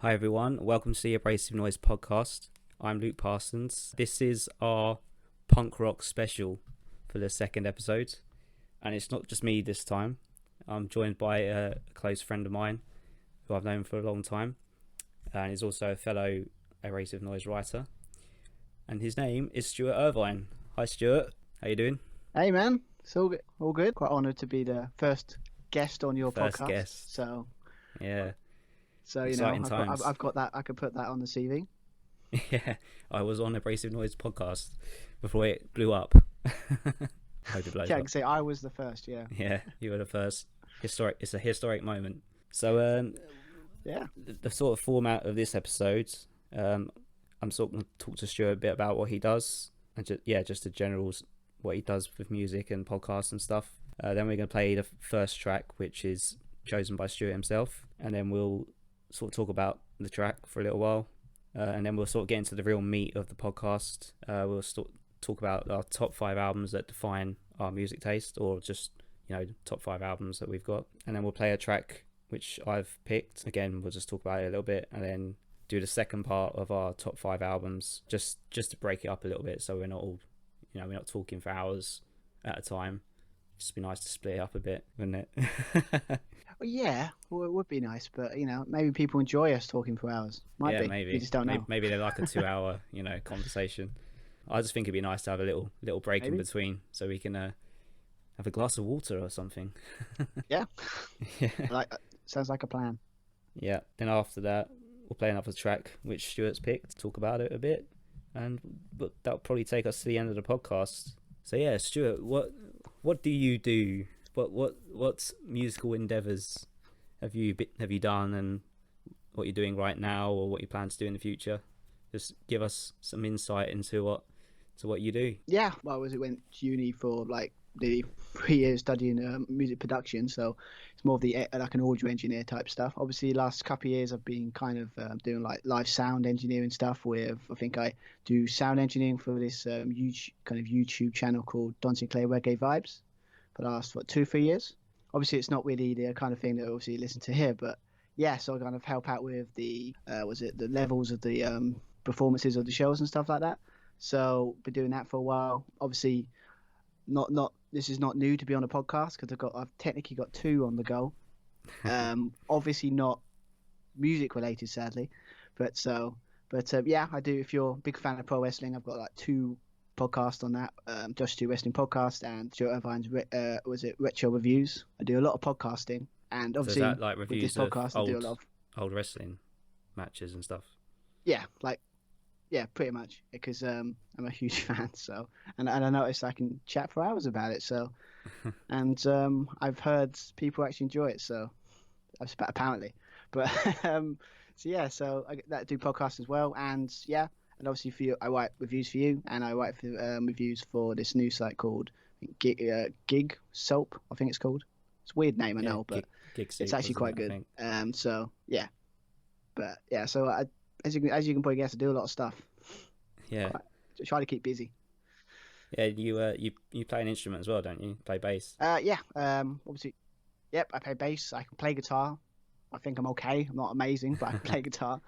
Hi everyone, welcome to the Abrasive Noise Podcast. I'm Luke Parsons. This is our punk rock special for the second episode, and it's not just me this time. I'm joined by a close friend of mine who I've known for a long time, and he's also a fellow Abrasive Noise writer, and his name is Stuart Irvine. Hi Stuart, how you doing? Hey man, it's all good. Quite honoured to be the first guest on your podcast. Guest. So yeah. So, I've got that. I could put that on the CV. Yeah, I was on Abrasive Noise Podcast before it blew up. Hope it blows I up. can say I was the first, yeah. Yeah, you were the first. It's a historic moment. So, yeah. The sort of format of this episode, I'm sort of going to talk to Stuart a bit about what he does, and just the generals, what he does with music and podcasts and stuff. Then we're going to play the first track, which is chosen by Stuart himself, and then we'll sort of talk about the track for a little while, and then we'll sort of get into the real meat of the podcast. We'll talk about our top 5 albums that define our music taste, or just top 5 albums that we've got, and then we'll play a track which I've picked. Again, we'll just talk about it a little bit, and then do the second part of our top 5 albums, just to break it up a little bit, so we're not all we're not talking for hours at a time. Just be nice to split it up a bit, wouldn't it? Well, yeah, it would be nice, but maybe people enjoy us talking for hours. Might be. Maybe. You just don't know. Maybe they like a 2-hour, conversation. I just think it'd be nice to have a little break in between, so we can have a glass of water or something. Yeah. Sounds like a plan. Yeah. Then after that, we'll play another track which Stuart's picked, talk about it a bit, but that'll probably take us to the end of the podcast. So yeah, Stuart, what do you do? What musical endeavours have you done, and what you're doing right now, or what you plan to do in the future? Just give us some insight into what you do. Yeah, well, went to uni for the 3 years studying music production, so it's more of the like an audio engineer type stuff. Obviously, the last couple of years I've been kind of doing like live sound engineering stuff. With I think I do sound engineering for this huge kind of YouTube channel called Don Sinclair Reggae Vibes for the last 2-3 years. Obviously, it's not really the kind of thing that obviously you listen to here, but yeah, so I kind of help out with the the levels of the performances of the shows and stuff like that. So been doing that for a while. Obviously, not this is not new to be on a podcast, because I've technically got 2 on the go. Obviously not music related, sadly, but yeah, I do. If you're a big fan of pro wrestling, I've got like 2 podcasts on that. Josh Stu Wrestling Podcast and Stuart Irvine's Retro Reviews. I do a lot of podcasting, and obviously so is that like reviews with this podcast, of I do a lot of old wrestling matches and stuff. Yeah, pretty much, because I'm a huge fan. So, and I noticed I can chat for hours about it. So, and I've heard people actually enjoy it. So, apparently, but so yeah, so I do podcasts as well, and yeah, and obviously for you, I write reviews for you, and I write for reviews for this new site called Gig Soap, I think it's called. It's a weird name, I know, but Gig it's actually quite good. So yeah, but yeah, so as you can probably guess, I do a lot of stuff. Yeah. Try to keep busy. Yeah, you play an instrument as well, don't you? Play bass. Yeah. Obviously, yep. I play bass. I can play guitar. I think I'm okay. I'm not amazing, but I can play guitar.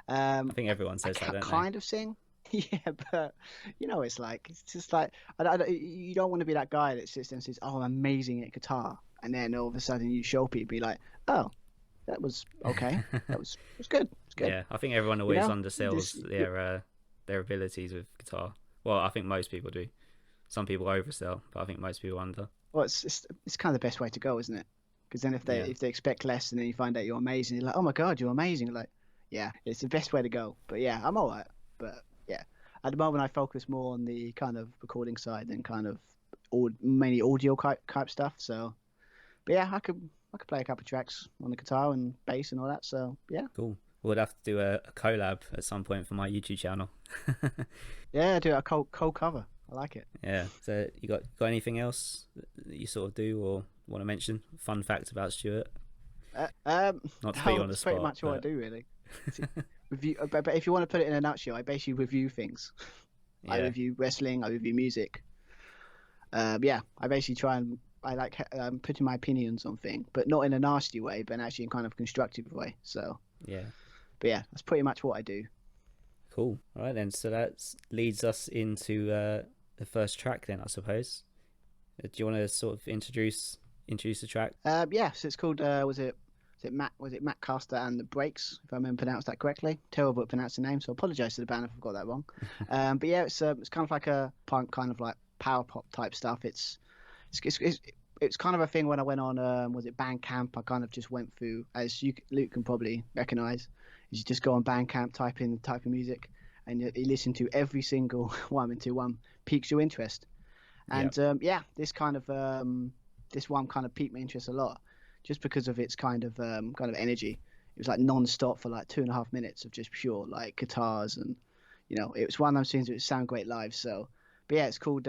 I think everyone says that, don't they? Kind of sing. Yeah, but it's just like you don't want to be that guy that sits there and says, "Oh, I'm amazing at guitar," and then all of a sudden you show people, be like, "Oh, that was okay. That was good. It's good." Yeah, I think everyone always undersells their abilities with guitar. Well, I think most people do. Some people oversell, but I think most people under. Well, it's kind of the best way to go, isn't it? Because then if they expect less, and then you find out you're amazing, you're like, "Oh my god, you're amazing!" Like, yeah, it's the best way to go. But yeah, I'm alright. But yeah, at the moment I focus more on the kind of recording side than kind of mainly audio type stuff. So, but yeah, I could play a couple of tracks on the guitar and bass and all that. So yeah, cool. We'll have to do a collab at some point for my YouTube channel. Yeah, do a co-cover. I like it. Yeah. So you got anything else that you sort of do or want to mention? Fun fact about Stuart? Not to put you on the spot. Pretty much what I do, really. Review, but if you want to put it in a nutshell, I basically review things. Yeah. I review wrestling. I review music. Yeah, I basically try and I like putting my opinions on things, but not in a nasty way, but actually in kind of constructive way. So yeah. But yeah, that's pretty much what I do. Cool. All right then. So that leads us into the first track then, I suppose. Do you want to sort of introduce the track? Yeah, so it's called was it Matt Caskitt and The Breaks, if I remember pronounced that correctly. Terrible at pronouncing the name, so I apologise to the band if I've got that wrong. But yeah, it's kind of like a punk, kind of like power pop type stuff. It's kind of a thing when I went on was it Bandcamp. I kind of just went through, as Luke can probably recognise, you just go on Bandcamp, type in the type of music, and you listen to every single one until one piques your interest. And this one kind of piqued my interest a lot, just because of its kind of energy. It was like non-stop for like 2.5 minutes of just pure like guitars, and it was one of those things that would sound great live. So, but yeah, it's called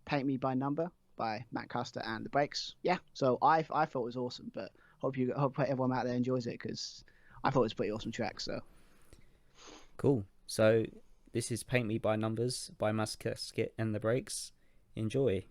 "Paint Me by Number" by Matt Caskitt and The Breaks. Yeah, so I thought it was awesome, but hope everyone out there enjoys it, because I thought it was a pretty awesome track. So cool. So this is "Paint Me by Numbers" by Matt Caskitt and The Breaks. Enjoy.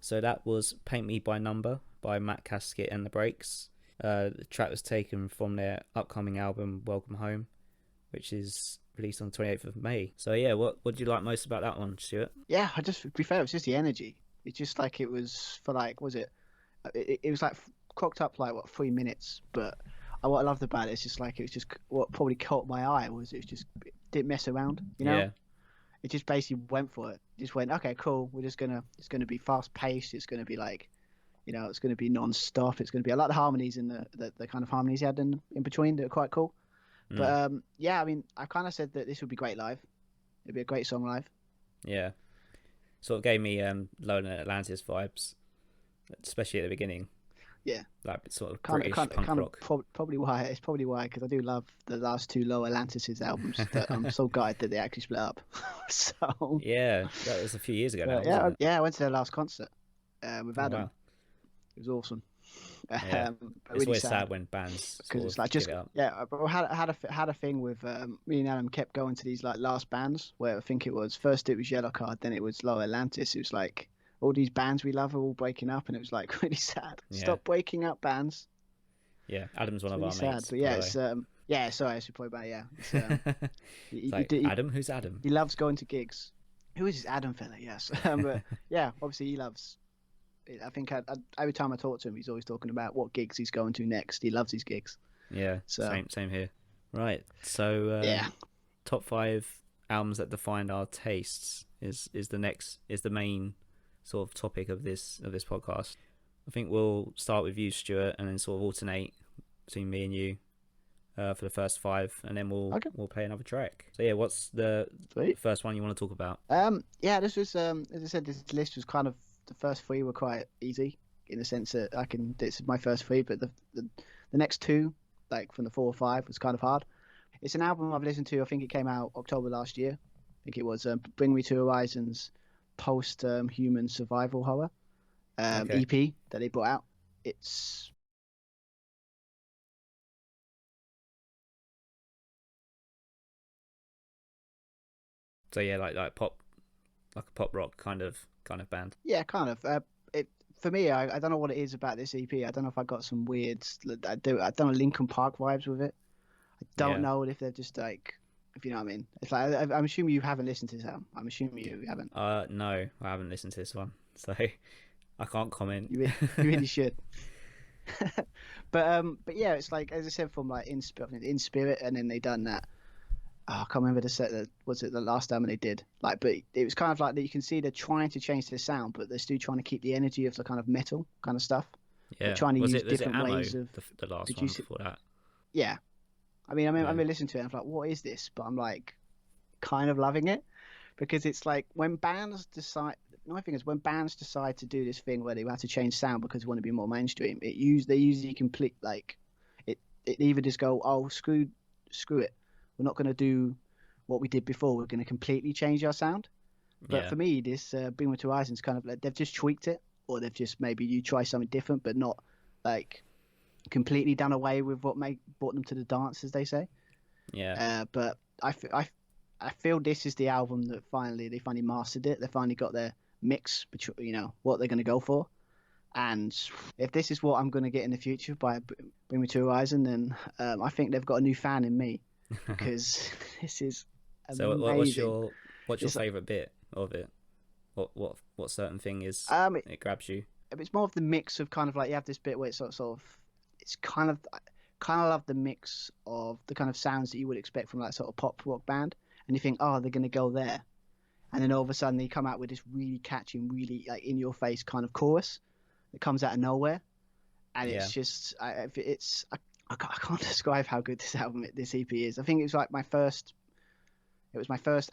So that was "Paint Me by Number" by Matt Caskitt and The Breaks. The track was taken from their upcoming album Welcome Home, which is released on the 28th of May. So yeah, what do you like most about that one, Stuart? Yeah, to be fair, it was just the energy. It's just like it was for like, it was like cropped up like 3 minutes, but what I loved about it is just like, it was just what probably caught my eye was it didn't mess around, Yeah. it just basically went for it. Just went, okay, cool. It's gonna be fast paced. It's gonna be like, it's gonna be non-stop. It's gonna be, I like the harmonies and the kind of harmonies he had in between. They're quite cool. But yeah, I mean, I kind of said that this would be great live. It'd be a great song live. Yeah, sort of gave me Lone Atlantis vibes, especially at the beginning. Yeah, like sort of British punk rock. Probably why, because I do love the last two Low Atlantis albums. That I'm so gutted that they actually split up. So yeah, that was a few years ago now. I went to their last concert with Adam. Wow. It was awesome. Yeah. It's really always sad when bands because it's like give it up. But I had a thing with me and Adam kept going to these like last bands where I think it was first it was Yellow Card, then it was Low Atlantis. It was like all these bands we love are all breaking up, and it was like really sad. Yeah. Stop breaking up bands. Yeah, Adam's one it's of really our mates. But yeah, it's sorry, I should probably about Adam, who's Adam? He loves going to gigs. Who is this Adam fella? Yes, but yeah, obviously he loves. I think every time I talk to him, he's always talking about what gigs he's going to next. He loves his gigs. Yeah, so same here. Right, so top 5 albums that defined our tastes is the main sort of topic of this podcast. I think we'll start with you, Stuart, and then sort of alternate between me and you for the first 5, and then we'll play another track. So yeah, what's the first one you want to talk about? Yeah, this was as I said, this list was kind of, the first 3 were quite easy in the sense that this is my first 3, but the next 2, like from the 4 or 5, was kind of hard. It's an album I've listened to. I think it came out October last year. I think it was Bring Me to Horizon's post human survival horror EP that they brought out. It's so yeah, like pop, like a pop rock kind of band. Yeah, kind of. For me, I don't know what it is about this EP. I don't know if I got some weird, I don't know, Linkin Park vibes with it. I don't know if they're just like, if you know what I mean. It's like I'm assuming you haven't listened to this album. I'm assuming you haven't. No, I haven't listened to this one, so I can't comment. You really should. But yeah, it's like, as I said, from like In Spirit, and then they done that. Oh, I can't remember the set. Was it the last album they did? Like, but it was kind of like that. You can see they're trying to change their sound, but they're still trying to keep the energy of the kind of metal kind of stuff. Yeah, they're trying to use different ways of the last one before that. Yeah, I mean, listening to it, I'm like, what is this? But I'm like, kind of loving it, because it's like when bands decide. My thing is, when bands decide to do this thing where they have to change sound because they want to be more mainstream, they usually complete like it either just go, oh, screw it. We're not going to do what we did before. We're going to completely change our sound. But for me, this Bring Me to Horizon's kind of like, they've just tweaked it, or they've just, maybe you try something different, but not like completely done away with what brought them to the dance, as they say. Yeah. But I feel this is the album that they finally mastered it. They finally got their mix between, what they're going to go for. And if this is what I'm going to get in the future by Bring Me to Horizon, then I think they've got a new fan in me. Because this is amazing. So what's your favorite bit of it? What certain thing is it grabs you? It's more of the mix of kind of like, you have this bit where it's sort of it's kind of love the mix of the kind of sounds that you would expect from like sort of pop rock band, and you think, oh, they're gonna go there, and then all of a sudden they come out with this really catchy, really like in your face kind of chorus that comes out of nowhere, and it's just I can't describe how good this EP is. I think it was like my first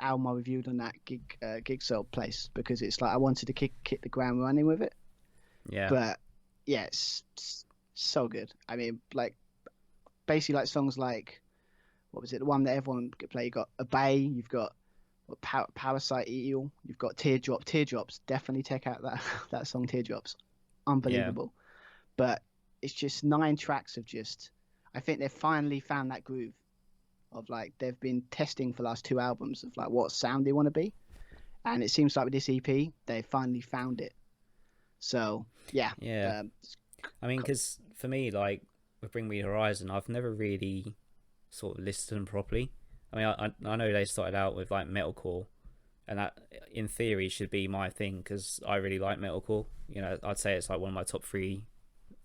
album I reviewed on that gig soul place, because it's like I wanted to kick the ground running with it. Yeah. But yeah, it's so good. I mean, like basically like songs like, what was it? The one that everyone could play. You got Obey. You've got Parasite Eel. You've got Teardrop. Teardrops. Definitely check out that song Teardrops. Unbelievable. Yeah. But it's just 9 tracks of just. I think they've finally found that groove of like, they've been testing for the last 2 albums of like what sound they want to be, and it seems like with this EP they finally found it. So yeah. I mean, because for me, like with Bring Me Horizon, I've never really sort of listened to them properly. I mean, I know they started out with like metalcore, and that in theory should be my thing because I really like metalcore. I'd say it's like one of my top 3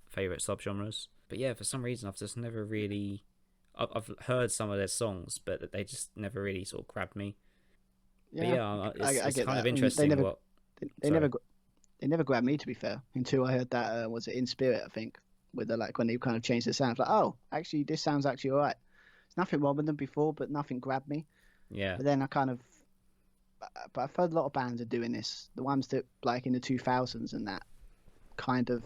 favorite subgenres. But yeah, for some reason I've just never really. I've heard some of their songs, but they just never really sort of grabbed me. But Yeah, yeah, I it's get kind that. of I mean, interesting what. they Sorry. never they never grabbed me, to be fair, until I heard that was it In Spirit, I think, with the like when they kind of changed the sound. Like, oh, actually, this sounds actually all right. There's nothing wrong with them before, but nothing grabbed me. Yeah, But then I kind of, but I've heard a lot of bands are doing this. The ones that like in the 2000s and that kind of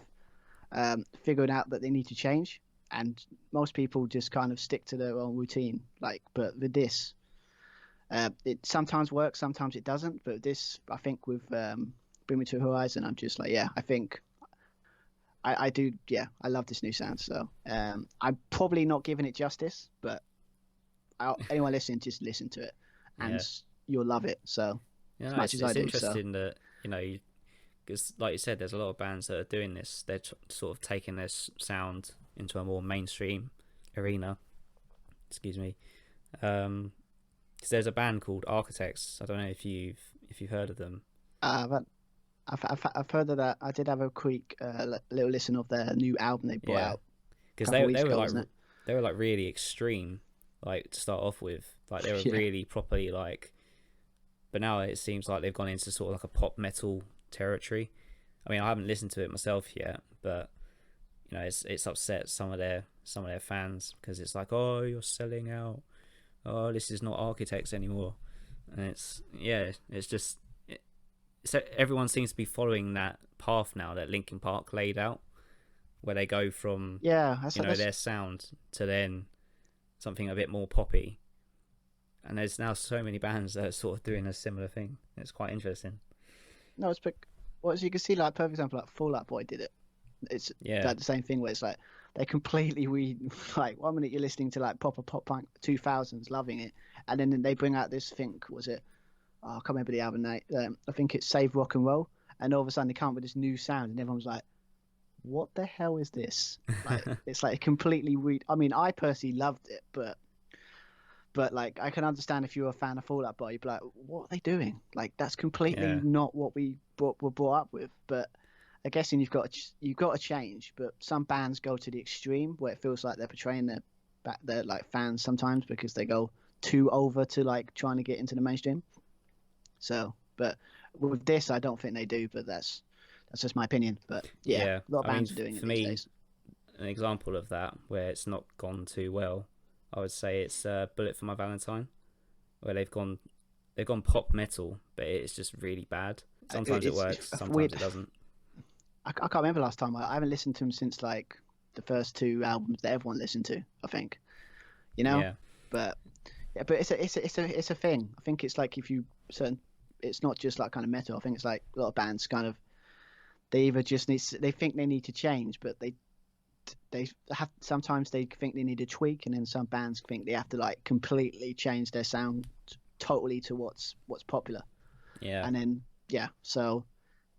figured out that they need to change, and most people just kind of stick to their own routine. Like, but with this, it sometimes works, sometimes it doesn't. But this, I think, with Bring Me to Horizon, I'm just like, yeah, I think I do, yeah, I love this new sound. So I'm probably not giving it justice, but anyone listening, just listen to it, and yeah, you'll love it. So yeah. as No, much as I it's do, so interesting that because like you said, there's a lot of bands that are doing this. They're sort of taking their sound into a more mainstream arena. Excuse me. 'Cause there's a band called Architects. I don't know if you've heard of them. but I've heard of that. I did have a quick little listen of their new album they brought Yeah, out a because couple of they weeks were ago, like wasn't it? they were like really extreme, like to start off with. Like they were Yeah. really properly like. But now it seems like they've gone into sort of like a pop metal territory. I mean, I haven't listened to it myself yet, but it's upset some of their fans because it's like, oh, you're selling out. Oh, this is not Architects anymore, and it's just so everyone seems to be following that path now that Linkin Park laid out, where they go from Yeah, their sound to then something a bit more poppy. And there's now so many bands that are sort of doing a similar thing. It's quite interesting. no, it's well, as you can see, like perfect example, like Fall Out Boy did it. It's Yeah, like the same thing where it's like they completely like 1 minute you're listening to like proper pop punk 2000s, loving it, and then they bring out this thing. Was it? Oh, I can't remember the album name. I think it's Save Rock and Roll, and all of a sudden they come up with this new sound, and everyone's like, "What the hell is this?" Like it's like completely weird. I mean, I personally loved it, but like I can understand if you're a fan of Fall Out Boy, you'd be like, "What are they doing?" Like that's completely yeah, not what were brought up with. But I guess you've got to change. But some bands go to the extreme where it feels like they're portraying their like fans sometimes because they go too over to like trying to get into the mainstream. So, but with this, I don't think they do. But that's just my opinion. But yeah, yeah. a lot of I mean, bands are doing it for these me, days. an example of that where it's not gone too well, I would say it's "Bullet for My Valentine," where they've gone pop metal, but it's just really bad. Sometimes it works, It's sometimes weird. it doesn't. I can't remember last time. I haven't listened to them since like the first two albums that everyone listened to. I think, you know. Yeah, But yeah, but it's a thing. I think it's like if you certain, it's not just like kind of metal. I think it's like a lot of bands kind of they either just they think they need to change, but they have sometimes they think they need a tweak, and then some bands think they have to like completely change their sound totally to what's popular, yeah, and then yeah. So,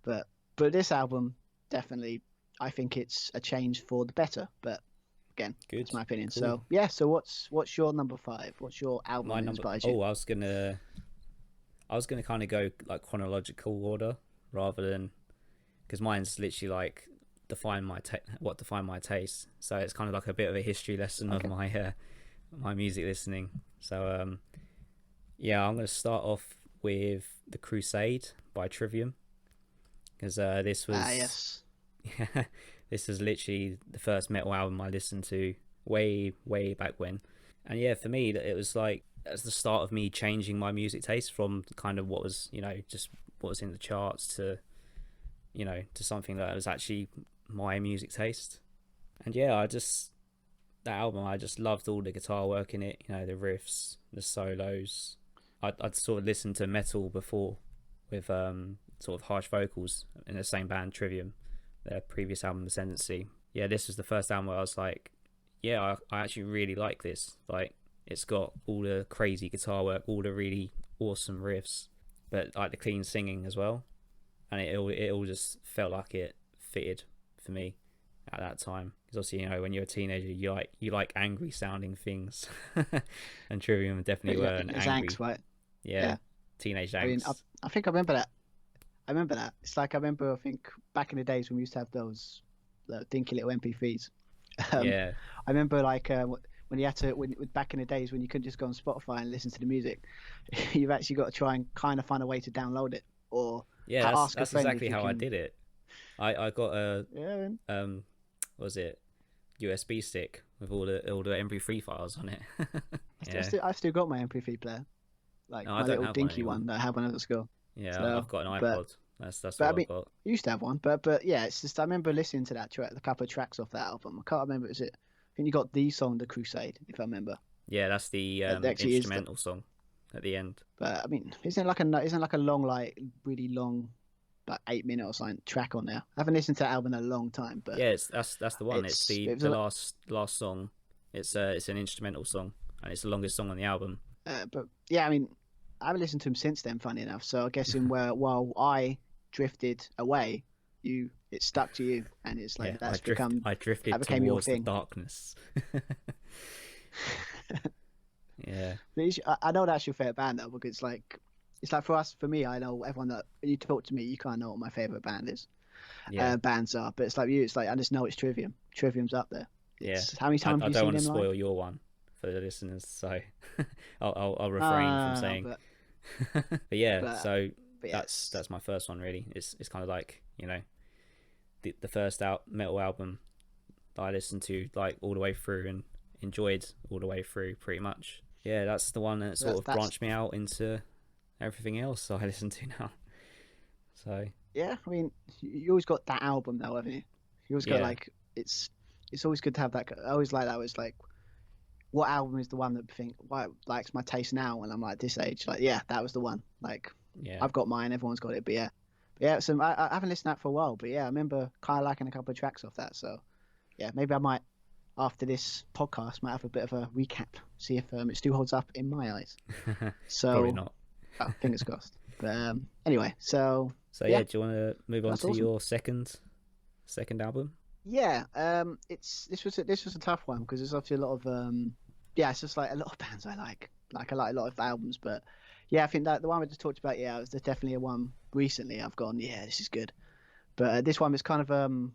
but this album definitely, I think it's a change for the better. But again, good, that's my opinion. cool. So yeah. So what's your number 5? What's your album My that number. inspires you? Oh, I was gonna kind of go like chronological order rather than because mine's literally like define my taste. So it's kind of like a bit of a history lesson of Okay. my music listening. So yeah, I'm gonna start off with The Crusade by Trivium because this was Yes. this was literally the first metal album I listened to way back when. And yeah, for me it was like that's the start of me changing my music taste from kind of what was just what was in the charts to to something that was actually my music taste. And yeah, that album, I just loved all the guitar work in it, the riffs, the solos. I'd sort of listened to metal before with sort of harsh vocals in the same band, Trivium, their previous album, Ascendancy. Yeah, this was the first album where I was like, yeah, I actually really like this. Like, it's got all the crazy guitar work, all the really awesome riffs, but like the clean singing as well. And it all just felt like it fitted for me at that time. Because obviously, when you're a teenager, you like angry sounding things, and Trivium definitely were an It's angry, angst, right? yeah, teenage I mean, angst. I think I remember that. It's like I think back in the days when we used to have those dinky little MP3s. Um, Yeah, I remember like when when you had to back in the days when you couldn't just go on Spotify and listen to the music, you've actually got to try and kind of find a way to download it or ask a friend. That's exactly how I did it. I got a what was it, USB stick with all the MP3 files on it. I still got my MP3 player, like my little dinky one that I had when I was at school. Yeah, so, I've got an iPod. That's what I've got. I used to have one, but yeah, it's just I remember listening to that track, a couple of tracks off that album. I can't remember. I think you got the song "The Crusade," if I remember. Yeah, that's the instrumental song at the end. But I mean, isn't like a long, like really long, like 8-minute or something track on there? I haven't listened to that album in a long time, but yeah, that's the one. It's the last song. It's an instrumental song, and it's the longest song on the album. But yeah, I mean, I haven't listened to him since then. Funny enough, so I guess while I drifted away, it stuck to you, and it's like I drifted towards the darkness. Yeah, I know that's your favorite band though, because it's like for me, I know everyone that you talk to me, you kind of know what my favorite band is. Bands are, but it's like you, it's like I just know it's Trivium. Trivium's up there. How many times have you seen him? I don't want to spoil your one for the listeners, so I'll refrain from saying. That's my first one really. It's kind of like, you know, the first metal album that I listened to like all the way through and enjoyed all the way through pretty much. Yeah, that's the one that sort of branched me out into everything else I listen to now. So yeah, I mean, you always got that album though, haven't you? You always got like it's always good to have that. I always like that. It's like, what album is the one that likes my taste now when I'm like this age? Like, yeah, that was the one. Like, I've got mine. Everyone's got it. But yeah. So I haven't listened to that for a while. But yeah, I remember kind of liking a couple of tracks off that. So yeah, maybe I might, after this podcast, might have a bit of a recap, see if it still holds up in my eyes. So probably not. Fingers crossed. But anyway, so yeah, do you want to move on to your second album? Yeah, this was a tough one because there's obviously a lot of it's just like a lot of bands I like a lot of albums, but yeah, I think that the one we just talked about, there's definitely a one recently I've gone, this is good. But this one was kind of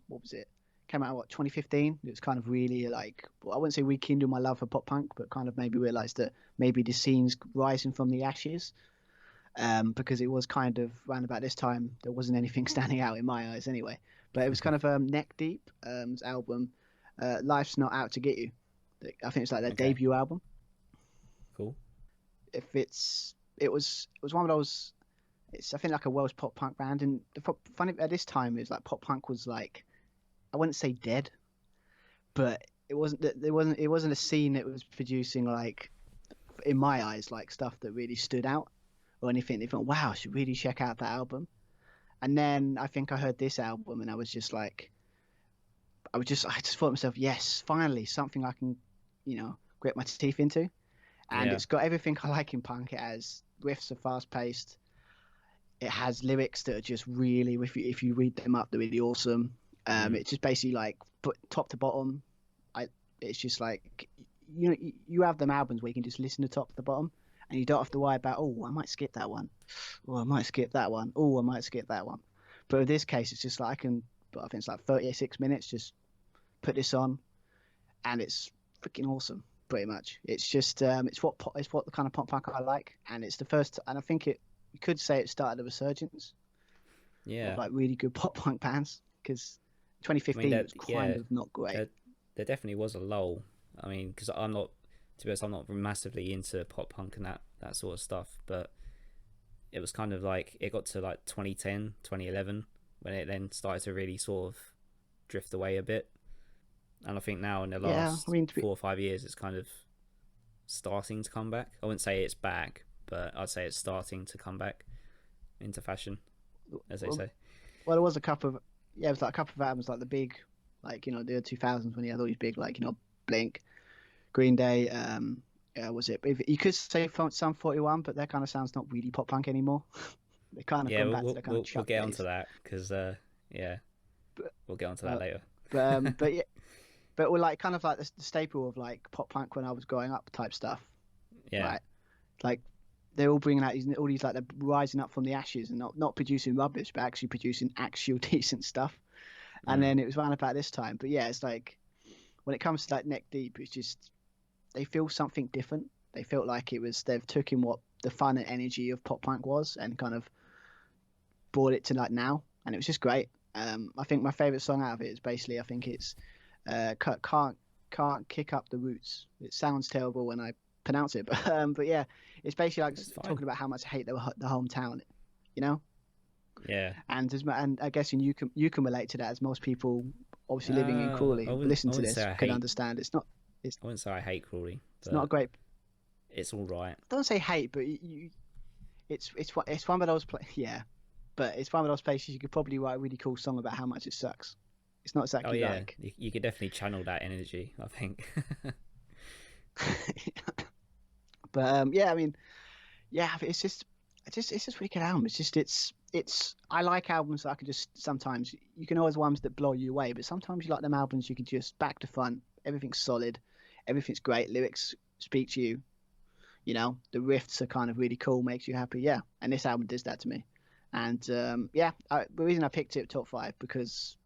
what was it? Came out 2015. It was kind of really like, I wouldn't say rekindled my love for pop punk, but kind of maybe realised that maybe the scene's rising from the ashes. Because it was kind of around about this time there wasn't anything standing out in my eyes anyway. But it was kind of Neck Deep album, Life's Not Out to Get You. I think it's like their debut album. Cool. It was one of those. It's I think like a Welsh pop punk band, and the funny at this time is like pop punk was like, I wouldn't say dead, but it wasn't a scene that was producing like, in my eyes, like stuff that really stood out or anything. They thought, wow, I should really check out that album. And then I think I heard this album and I was just like, I just thought to myself, yes, finally something I can, grit my teeth into. And it's got everything I like in punk. It has riffs are fast paced. It has lyrics that are just really, if you read them up, they're really awesome. It's just basically like top to bottom. It's just like, you have them albums where you can just listen to top to bottom. And you don't have to worry about, I might skip that one. I might skip that one. I might skip that one. But in this case, it's just like I think it's like 36 minutes, just put this on. And it's freaking awesome, pretty much. It's just, it's what the kind of pop punk I like. And it's the first, and I think you could say it started a resurgence. Yeah. Of like really good pop punk bands. Because 2015 was kind of not great. There definitely was a lull. I mean, because I'm not massively into pop punk and that sort of stuff, but it was kind of like, it got to like 2010, 2011 when it then started to really sort of drift away a bit. And I think now in the last 4 or 5 years, it's kind of starting to come back. I wouldn't say it's back, but I'd say it's starting to come back into fashion, as they say. Well, there was a couple of, it was like a couple of albums, like the big, like, the 2000s when he had all these big, like, Blink, Green Day, was it? You could say Sum 41, but that kind of sounds not really pop punk anymore. They kind of come back to the kind of we'll get onto that because we'll get onto that later. But we're like kind of like the staple of like pop punk when I was growing up type stuff. Yeah, right? Like they're all bringing out all these like they're rising up from the ashes and not producing rubbish, but actually producing actual decent stuff. And then it was around about this time. But yeah, it's like when it comes to like Neck Deep, it's just they feel something different. They felt like they've taken what the fun and energy of pop punk was and kind of brought it to like now, and it was just great. I think my favorite song out of it is basically, I think it's can't kick up the roots. It sounds terrible when I pronounce it, but yeah, it's basically like talking about how much I hate the hometown, you know. Yeah. And I guess you can relate to that, as most people obviously living in Crawley listen to this can understand. I wouldn't say I hate Crawley. It's not great. It's all right. Don't say hate, but it's one of those yeah, but it's one of those places you could probably write a really cool song about how much it sucks. It's not exactly like you could definitely channel that energy, I think. But yeah, I mean, yeah, it's just really good album. It's I like albums that I could just sometimes you can always ones that blow you away, but sometimes you like them albums you can just back to front, everything's solid, everything's great, lyrics speak to you. You know, the riffs are kind of really cool, makes you happy. Yeah, and this album does that to me. And the reason I picked it top 5 because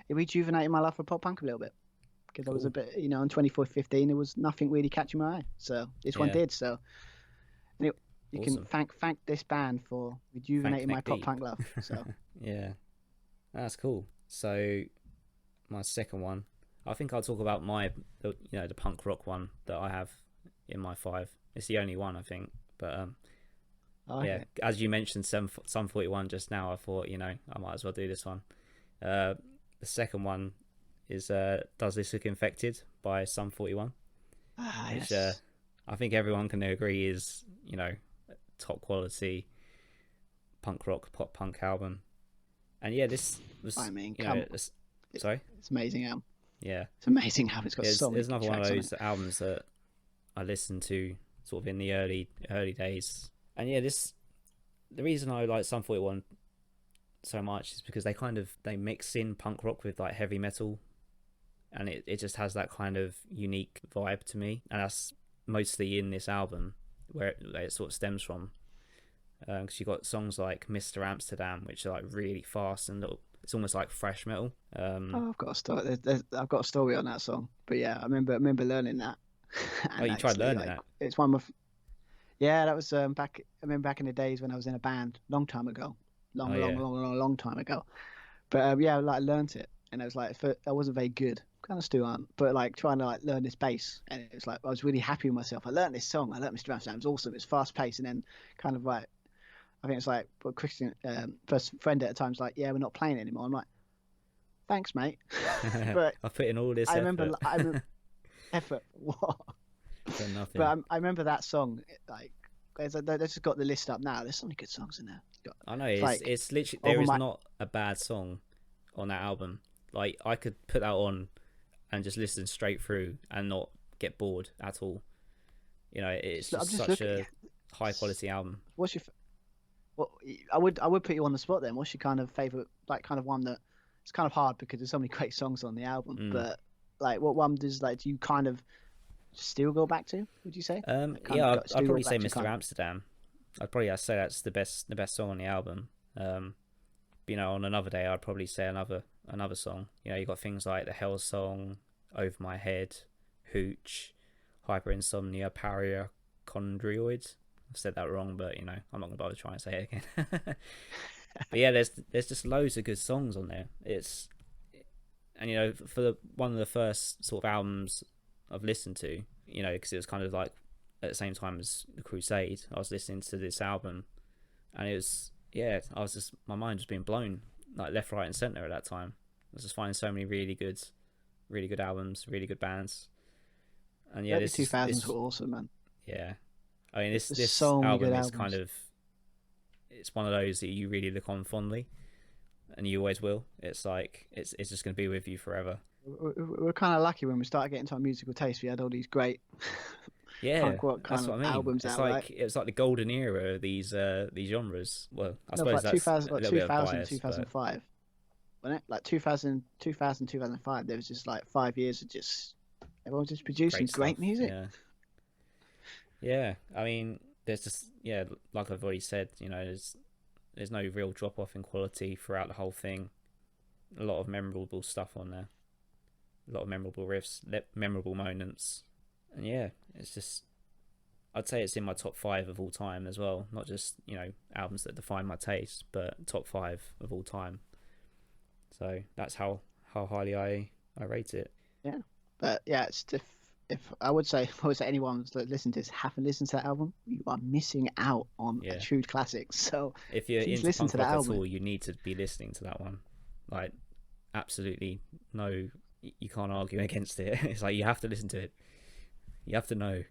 it rejuvenated my love for pop punk a little bit. Because I was a bit, in 2015, there was nothing really catching my eye. So this one did. So you awesome. Can thank this band for rejuvenating my pop punk love. So yeah, that's cool. So my second one, I think I'll talk about the punk rock one that I have in my 5. It's the only one, I think. But yeah, as you mentioned, Sum 41 just now, I thought I might as well do this one. The second one is Does This Look Infected by Sum 41, which yes. I think everyone can agree is top quality punk rock pop punk album. And yeah, this was sorry, it's amazing album. Yeah, it's amazing album. It's got so many. There's another one of those albums that I listened to sort of in the early days. And yeah, the reason I like Sum 41 so much is because they mix in punk rock with like heavy metal, and it just has that kind of unique vibe to me, and that's mostly in this album where it sort of stems from, because you got songs like Mr. Amsterdam, which are like really fast and it's almost like thrash metal. I've got a story. I've got a story on that song, but yeah, I remember learning that. Oh, you tried learning that? It's one of yeah, that was back. I remember back in the days when I was in a band, long time ago, long time ago. But yeah, I learned it, and I was like, I wasn't very good, kind of still aren't, but like trying to like learn this bass, and it was like I was really happy with myself. I learned this song. I learned Mr. Amsterdam. It was awesome. It's fast paced, and then kind of like, I think it's like, but Christian, first friend at the time's like, yeah, we're not playing anymore. I'm like, thanks, mate. But I put in all this. I remember effort. What? For nothing. But I remember that song. Like, they just got the list up now. There's so many good songs in there. I know it's literally there is not a bad song on that album. Like I could put that on and just listen straight through and not get bored at all. It's just such a high quality album. What's your? Well, I would put you on the spot then. What's your kind of favorite, like kind of one that it's kind of hard because there's so many great songs on the album. But like, what one do you kind of still go back to? Would you say? I'd probably say Mr. Amsterdam. I'd probably say that's the best song on the album. On another day, I'd probably say another song. You got things like the Hell Song, Over My Head, Hooch, Hyper Insomnia, Parachondrioids. I've said that wrong, but I'm not gonna bother trying to say it again. But yeah, there's just loads of good songs on there. For one of the first sort of albums I've listened to, because it was kind of like at the same time as The Crusade, I was listening to this album, and it was my mind was being blown like left, right, and center at that time. I was just finding so many really good albums, really good bands, and yeah, the 2000s were awesome, man. Yeah, I mean this so album is kind of, it's one of those that you really look on fondly, and you always will. It's like it's just going to be with you forever. We're kind of lucky when we started getting to our musical taste. We had all these great punk rock kind of albums it's out. Like it's like the golden era of these genres. Well, I suppose like that's 2000, a little bit biased, 2005, wasn't it? Like 2000, 2005. There was just like 5 years of just everyone just producing great music. Yeah. I mean, there's just like I've already said, there's no real drop off in quality throughout the whole thing. A lot of memorable stuff on there. A lot of memorable riffs, memorable moments. And yeah, it's just, I'd say it's in my top 5 of all time as well. Not just, albums that define my taste, but top 5 of all time. So that's how highly I rate it. Yeah, but yeah, it's if I would say anyone that listens to this haven't listened to that album, you are missing out on a true classic. So if you're please into listen punk to that rock at album. all, you need to be listening to that one. Like, absolutely no, you can't argue against it. It's like you have to listen to it. You have to know.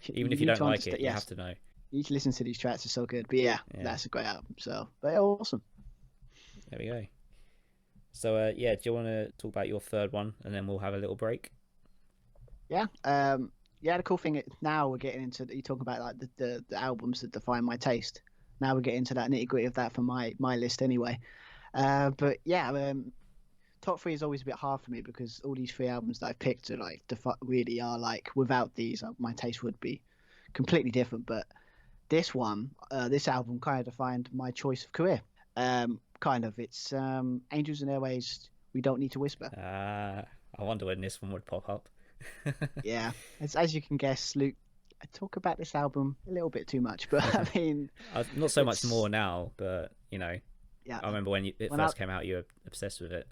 Even if you don't like it, you have to know. You need to listen to these tracks; they're so good. But yeah, that's a great album. So, but awesome. There we go. So do you want to talk about your third one, and then we'll have a little break? Yeah. The cool thing now we're getting into, you talk about like the albums that define my taste. Now we're getting into that nitty gritty of that for my list anyway. But yeah, top 3 is always a bit hard for me because all these 3 albums that I've picked are like really are like, without these, my taste would be completely different. But this album kind of defined my choice of career. It's Angels and Airways, We Don't Need to Whisper. I wonder when this one would pop up. Yeah, as you can guess, Luke, I talk about this album a little bit too much, but I mean, not so much more now, but yeah, I remember when it first came out, you were obsessed with it.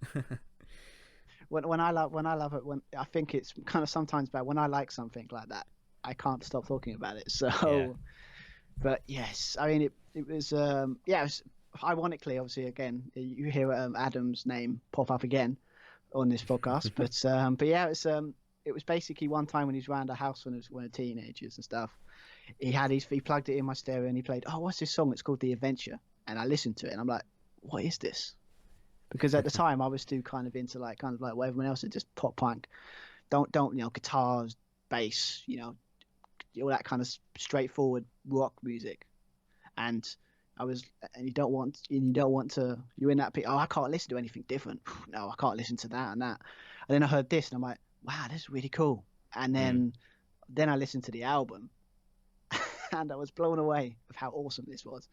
when I love it, when I think it's kind of sometimes bad when I like something like that, I can't stop talking about it. So, but yes, I mean it was it was, ironically, obviously, again, you hear Adam's name pop up again on this podcast, but yeah, it was basically one time when he was around the house when we were teenagers and stuff. He plugged it in my stereo and he played, oh, what's this song? It's called The Adventure. And I listened to it and I'm like, what is this? Because at the time I was still kind of into like what everyone else did, just pop punk. Don't guitars, bass, all that kind of straightforward rock music. And you don't want to, you're in that, I can't listen to anything different. No, I can't listen to that and that. And then I heard this and I'm like, wow, this is really cool. And then I listened to the album and I was blown away with how awesome this was.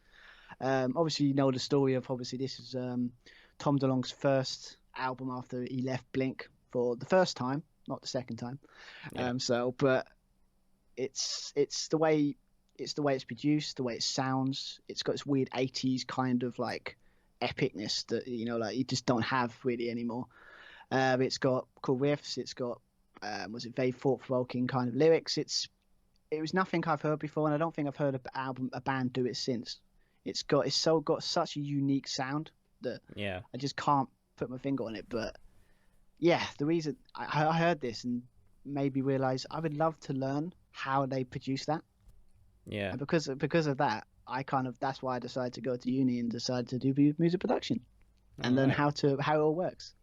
Obviously, you know the story of, this is Tom DeLonge's first album after he left Blink for the first time, not the second time. Yeah. But it's the way it's produced, the way it sounds. It's got this weird 80s kind of like epicness that like you just don't have really anymore. It's got cool riffs. It's got very thought-provoking kind of lyrics. It was nothing I've heard before, and I don't think I've heard a band do it since. It's got such a unique sound that I just can't put my finger on it. But yeah, the reason I heard this and made me realize I would love to learn how they produce that. Yeah. And because of that, that's why I decided to go to uni and decided to do music production and learn how it all works.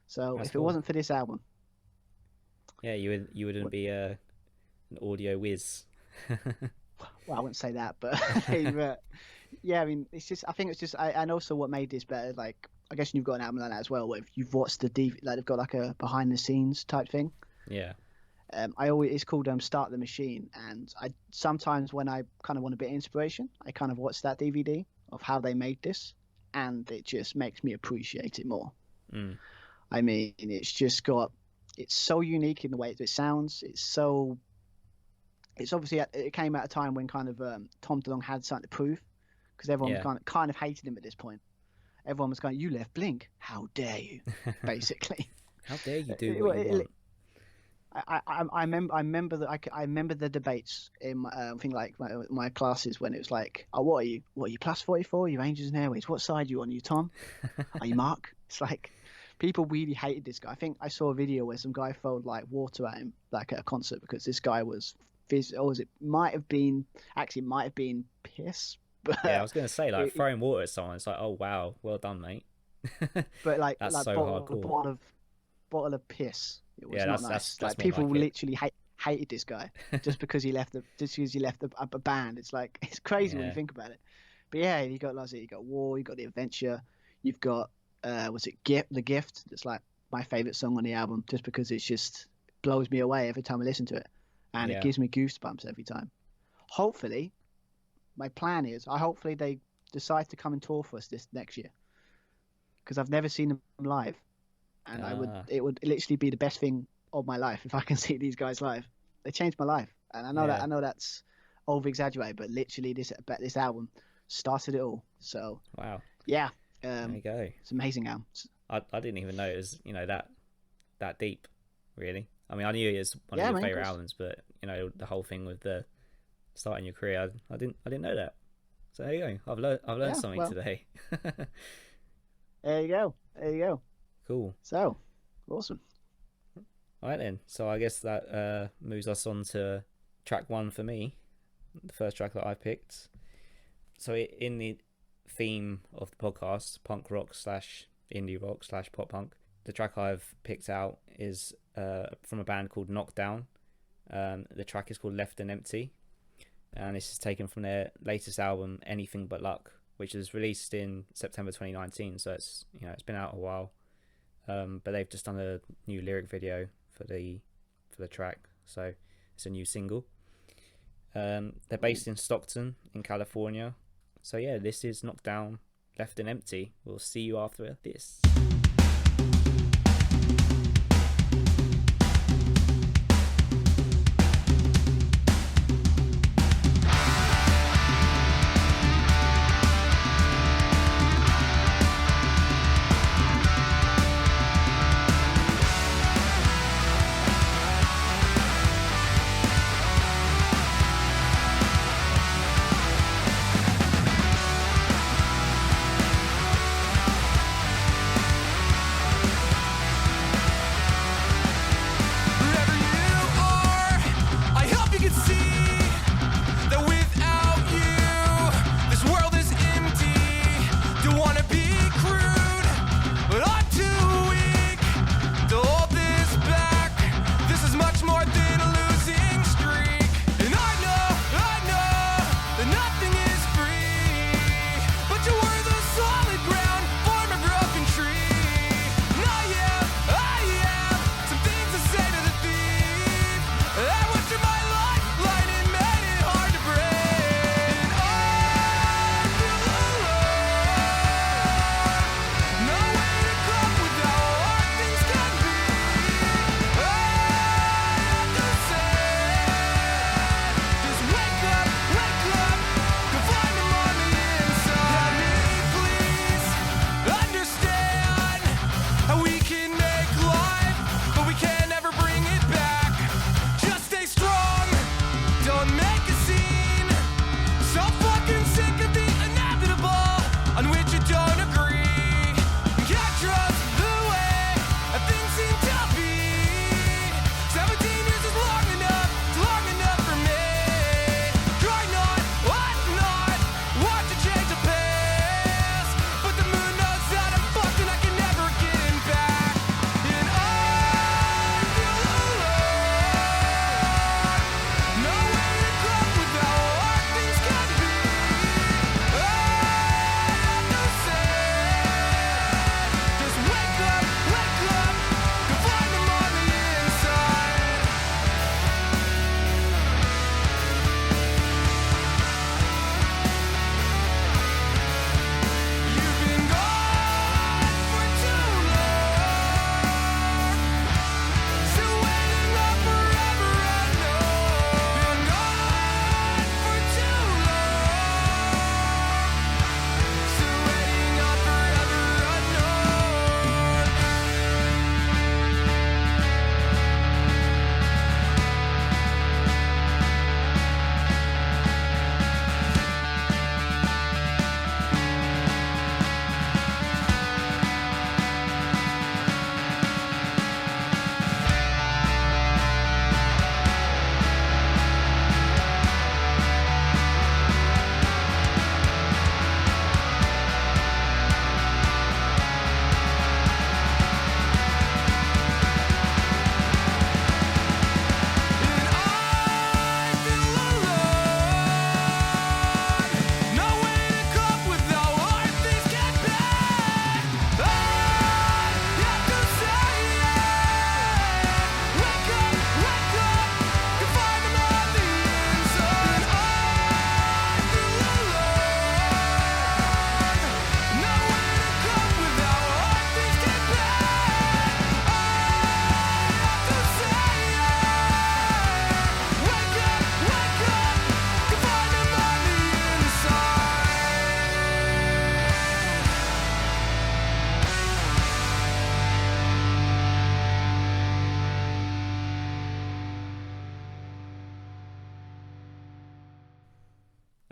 So if it wasn't for this album, you wouldn't be an audio whiz. Well, I wouldn't say that, but yeah, I mean, it's just, I think it's just, and also what made this better, like, I guess you've got an album like that as well, where if you've watched the like they've got like a behind the scenes type thing. Yeah. It's called Start the Machine, and I sometimes when I kind of want a bit of inspiration, I kind of watch that DVD of how they made this, and it just makes me appreciate it more. I mean, it's so unique in the way it sounds. It's obviously, it came at a time when kind of Tom DeLonge had something to prove, because everyone was kind of hated him at this point. Everyone was going, "You left Blink, how dare you?" Basically, how dare you do what you want? I remember the debates in my classes when it was like, "Oh, what are you plus 44? You Angels and Airways? What side are you on? You Tom? Are you Mark?" It's like people really hated this guy. I think I saw a video where some guy thrown like water at him, like at a concert, because this guy was it might have been piss. But yeah, I was going to say, like, throwing water at someone, it's like, oh wow, well done, mate. But like that's like so hardcore. Bottle of piss. It was not nice. That's people like literally hated this guy just because he left a band. It's like, it's crazy when you think about it. But yeah, you got War, you got The Adventure, you've got The Gift. That's like my favorite song on the album, just because it just blows me away every time I listen to it, and it gives me goosebumps every time. Hopefully, my plan is, hopefully they decide to come and tour for us this next year, because I've never seen them live, and it would literally be the best thing of my life if I can see these guys live. They changed my life, and I know that's over exaggerated, but literally this album started it all. So wow, yeah, there you go. It's an amazing album. I didn't even know it was that deep, really. I mean, I knew it was one of your favorite albums, but the whole thing with the starting your career, I didn't know that. So there you go. I've learned something today. There you go. Cool. So awesome. All right then. So I guess that moves us on to track 1 for me, the first track that I picked. So in the theme of the podcast, punk rock / indie rock / pop punk, the track I've picked out is from a band called Knockdown. The track is called Left and Empty, and this is taken from their latest album, Anything But Luck, which was released in September 2019. So it's it's been out a while, but they've just done a new lyric video for the track, so it's a new single. They're based in Stockton in California. So yeah, this is Knockdown, Left and Empty. We'll see you after this.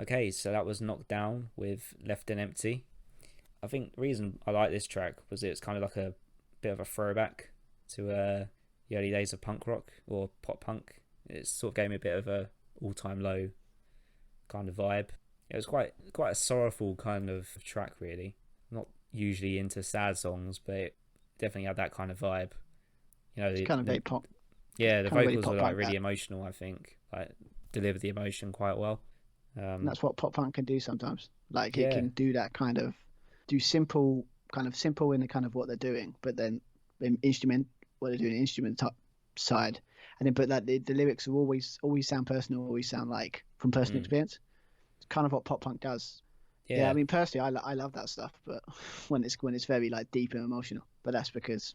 Okay, so that was Knocked Down with Left and Empty. I think the reason I like this track was it's kind of like a bit of a throwback to the early days of punk rock or pop punk. It sort of gave me a bit of a all-time low kind of vibe. It was quite a sorrowful kind of track, really. Not usually into sad songs, but it definitely had that kind of vibe. You know, It's kind of very pop. Yeah, the vocals were like punk, really emotional. I think like delivered the emotion quite well. And that's what pop punk can do sometimes. Like Yeah. it can do that kind of simple in the kind of what they're doing, but then the what they're doing instrument type side, and then but that the lyrics will always sound personal, always sound like from personal experience. It's kind of what pop punk does. Yeah, I mean personally, I love that stuff, but when it's very like deep and emotional, but that's because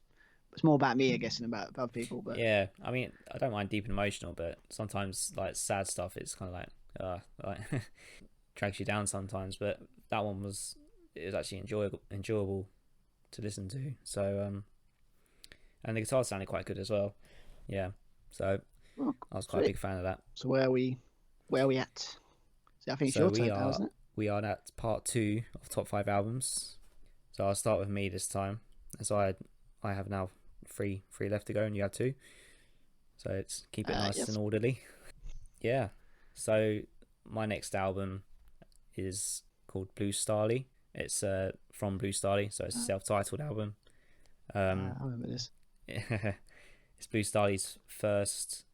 it's more about me, I guess, than about other people. But yeah, I mean, I don't mind deep and emotional, but sometimes like sad stuff, it's kind of like drags you down sometimes. But that one was actually enjoyable to listen to. So and the guitar sounded quite good as well. Yeah, so I was quite a big fan of that. So where are we at? So I think it's your turn now, isn't it? We are at part 2 of top 5 albums. So I'll start with me this time, as I have now three left to go, and you have 2. So it's keep it nice and orderly. Yeah. So my next album is called Blue Starly. It's from Blue Starly, so it's a self-titled album. I remember this. It's Blue Starly's first,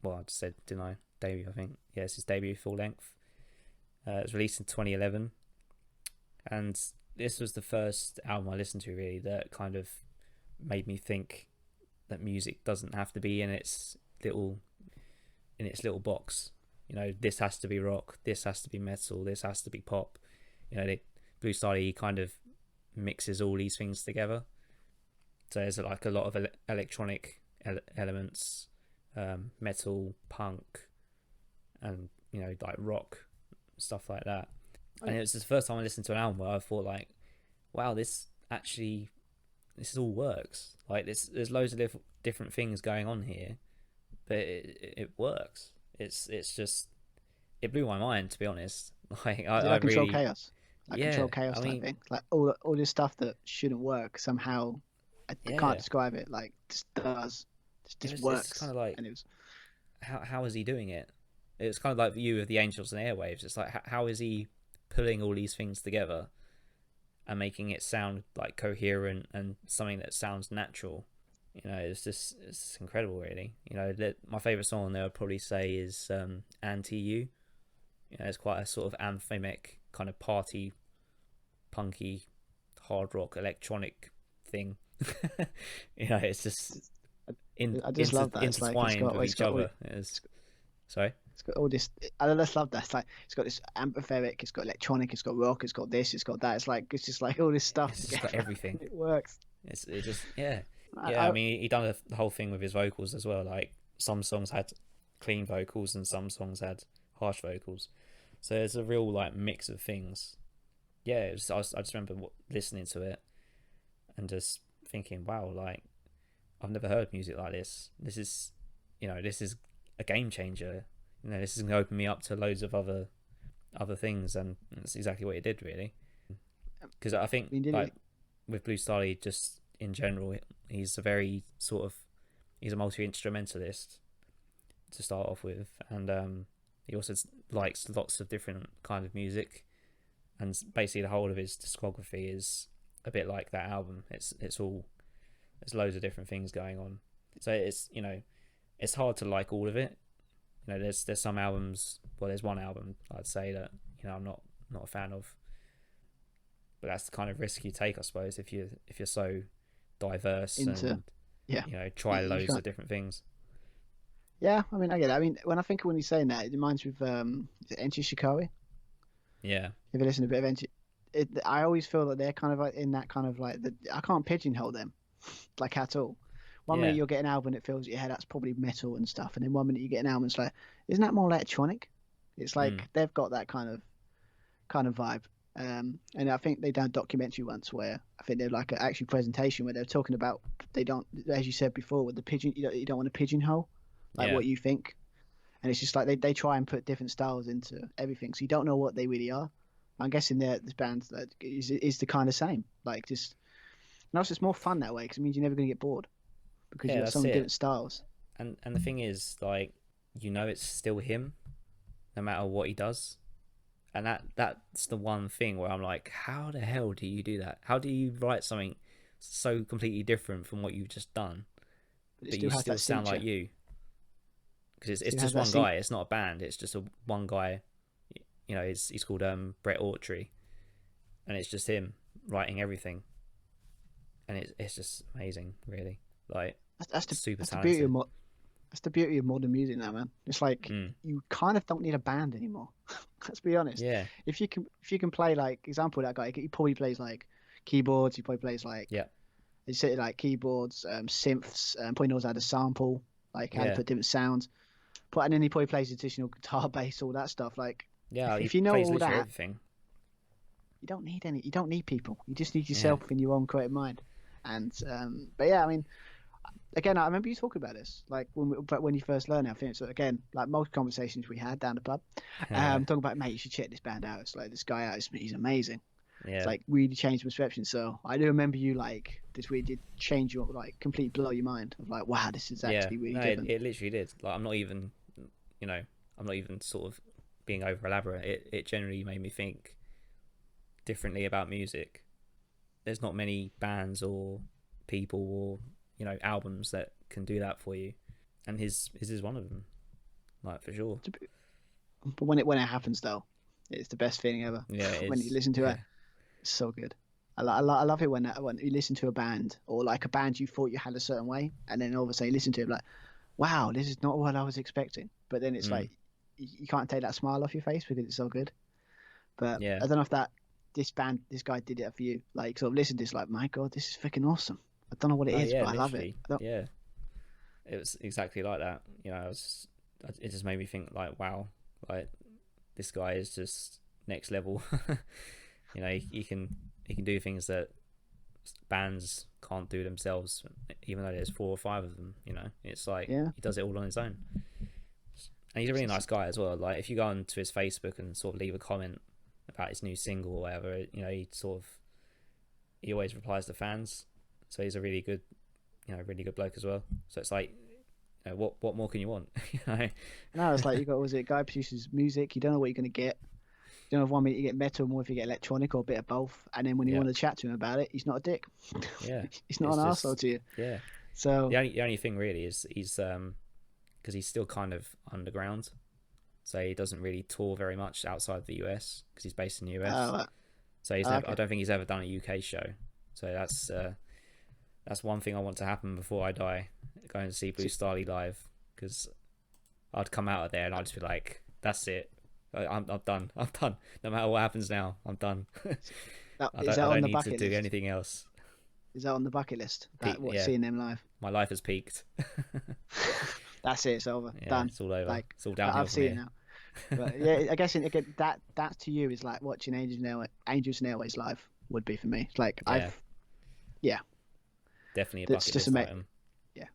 well, I just said, didn't I? Debut, I think. Yeah, it's his debut full length. It was released in 2011, and this was the first album I listened to really that kind of made me think that music doesn't have to be in its little box. You know, this has to be rock, this has to be metal, this has to be pop. You know, Blue Starly kind of mixes all these things together. So there's like a lot of electronic elements, metal, punk, and you know, like rock, stuff like that. And it was the first time I listened to an album where I thought like, wow, this all works. Like there's loads of different things going on here, but it works. It's just, it blew my mind, to be honest. Like I control really, chaos. Control chaos type thing. Like all this stuff that shouldn't work somehow. I can't describe it. Like just does. Just works. It's kind of like, and it was, how is he doing it? It's kind of like View of the Angels and Airwaves. It's like, how is he pulling all these things together and making it sound like coherent and something that sounds natural? You know, it's incredible, really. You know, my favourite song on there I'd probably say is Anti-You. You know, it's quite a sort of anthemic kind of party, punky, hard rock, electronic thing. You know, it's just I just love that. It's intertwined like with each other. Sorry? It's got all this. I just love that. It's like it's got this amphipheric. It's got electronic. It's got rock. It's got this. It's got that. It's just like all this stuff. It's just got everything. It works. It just I mean, he done the whole thing with his vocals as well. Like some songs had clean vocals and some songs had harsh vocals. So it's a real like mix of things. Yeah, I just remember listening to it and just thinking, wow, like I've never heard music like this. This is a game changer. You know, this is going to open me up to loads of other things, and that's exactly what it did, really. Because I think like with Blue Starly, just in general, he's a multi-instrumentalist to start off with, and he also likes lots of different kind of music, and basically the whole of his discography is a bit like that album. There's loads of different things going on, so it's hard to like all of it. You know, there's some albums. Well, there's one album I'd say that I'm not a fan of, but that's the kind of risk you take, I suppose, if you're so diverse and try loads of different things. Yeah, I mean, I get it. I mean, when you're saying that, it reminds me of Enter Shikari. Yeah. If you listen to a bit of Enter, I always feel that they're kind of like in that kind of like I can't pigeonhole them, like at all. One minute you'll get an album that feels that's probably metal and stuff, and then one minute you get an album that's like, isn't that more electronic? It's like they've got that kind of vibe. And I think they done a documentary once where I think they're like an actual presentation where they're talking about they don't, as you said before, with the pigeon, you don't want to pigeonhole what you think, and it's just like they try and put different styles into everything, so you don't know what they really are. I'm guessing this band that is the kind of same, like just. And also, it's more fun that way because it means you're never going to get bored because you got so many different styles. And the thing is, like, it's still him, no matter what he does. And that's the one thing where I'm like, how the hell do you do that? How do you write something so completely different from what you've just done, but you still sound like you? Because it's just one guy. It's not a band. It's just one guy. He's called Brett Autry, and it's just him writing everything, and it's just amazing, really. Like that's the beauty of that's the beauty of modern music now, man. It's like you kind of don't need a band anymore. Let's be honest. Yeah. If you can play, like, example, that guy, he probably plays like keyboards. He probably plays like He said like keyboards, synths, probably knows how to sample, like how to put different sounds. And then he probably plays additional guitar, bass, all that stuff. Like, if you know all that, everything. You don't need people. You just need yourself in your own creative mind. And but yeah, I mean, again, I remember you talking about this, like when you first learned. I think so. Again, like most conversations we had down the pub, talking about, mate, you should check this band out. It's like this guy out, he's amazing. Yeah. It's like really changed perception. So I do remember you, like, this really did change your, like, completely blow your mind of like, wow, this is actually really different. It literally did. Like, I'm not even sort of being over elaborate. It generally made me think differently about music. There's not many bands or people or albums that can do that for you, and his is one of them, like, for sure. But when it happens, though, it's the best feeling ever. Yeah, when you listen to it, it's so good. I love it when you listen to a band, or like a band you thought you had a certain way, and then all of a sudden you listen to it, like, wow, this is not what I was expecting. But then it's like you can't take that smile off your face because it's so good. But I don't know if this guy did it for you. Like, sort of listen to this, like, my God, this is freaking awesome. I don't know what it is, but I love it. Yeah, it was exactly like that. It just made me think, like, wow, like, this guy is just next level. He can do things that bands can't do themselves, even though there's 4 or 5 of them. It's like he does it all on his own. And he's a really nice guy as well. Like, if you go onto his Facebook and sort of leave a comment about his new single or whatever, he always replies to fans. So he's a really good bloke as well. So it's like, what more can you want? No, it's like, guy produces music. You don't know what you're going to get. You don't know if 1 minute you get metal, more if you get electronic, or a bit of both. And then when you want to chat to him about it, he's not a dick. Yeah, he's not an arsehole to you. Yeah. So the only thing really is he's because he's still kind of underground, so he doesn't really tour very much outside the US because he's based in the US. So I don't think he's ever done a UK show. So that's one thing I want to happen before I die, going to see Blue Starley live, because I'd come out of there and I'd just be like, that's it. I'm done. I'm done. No matter what happens now, I'm done. I don't need to do anything else. Is that on the bucket list? Seeing them live? My life has peaked. That's it. It's over. Done. It's all over. Like, it's all downhill. I've seen it now. But yeah, I guess that to you is like watching Angels and Airways live would be for me. It's like definitely a bucket list item. Yeah,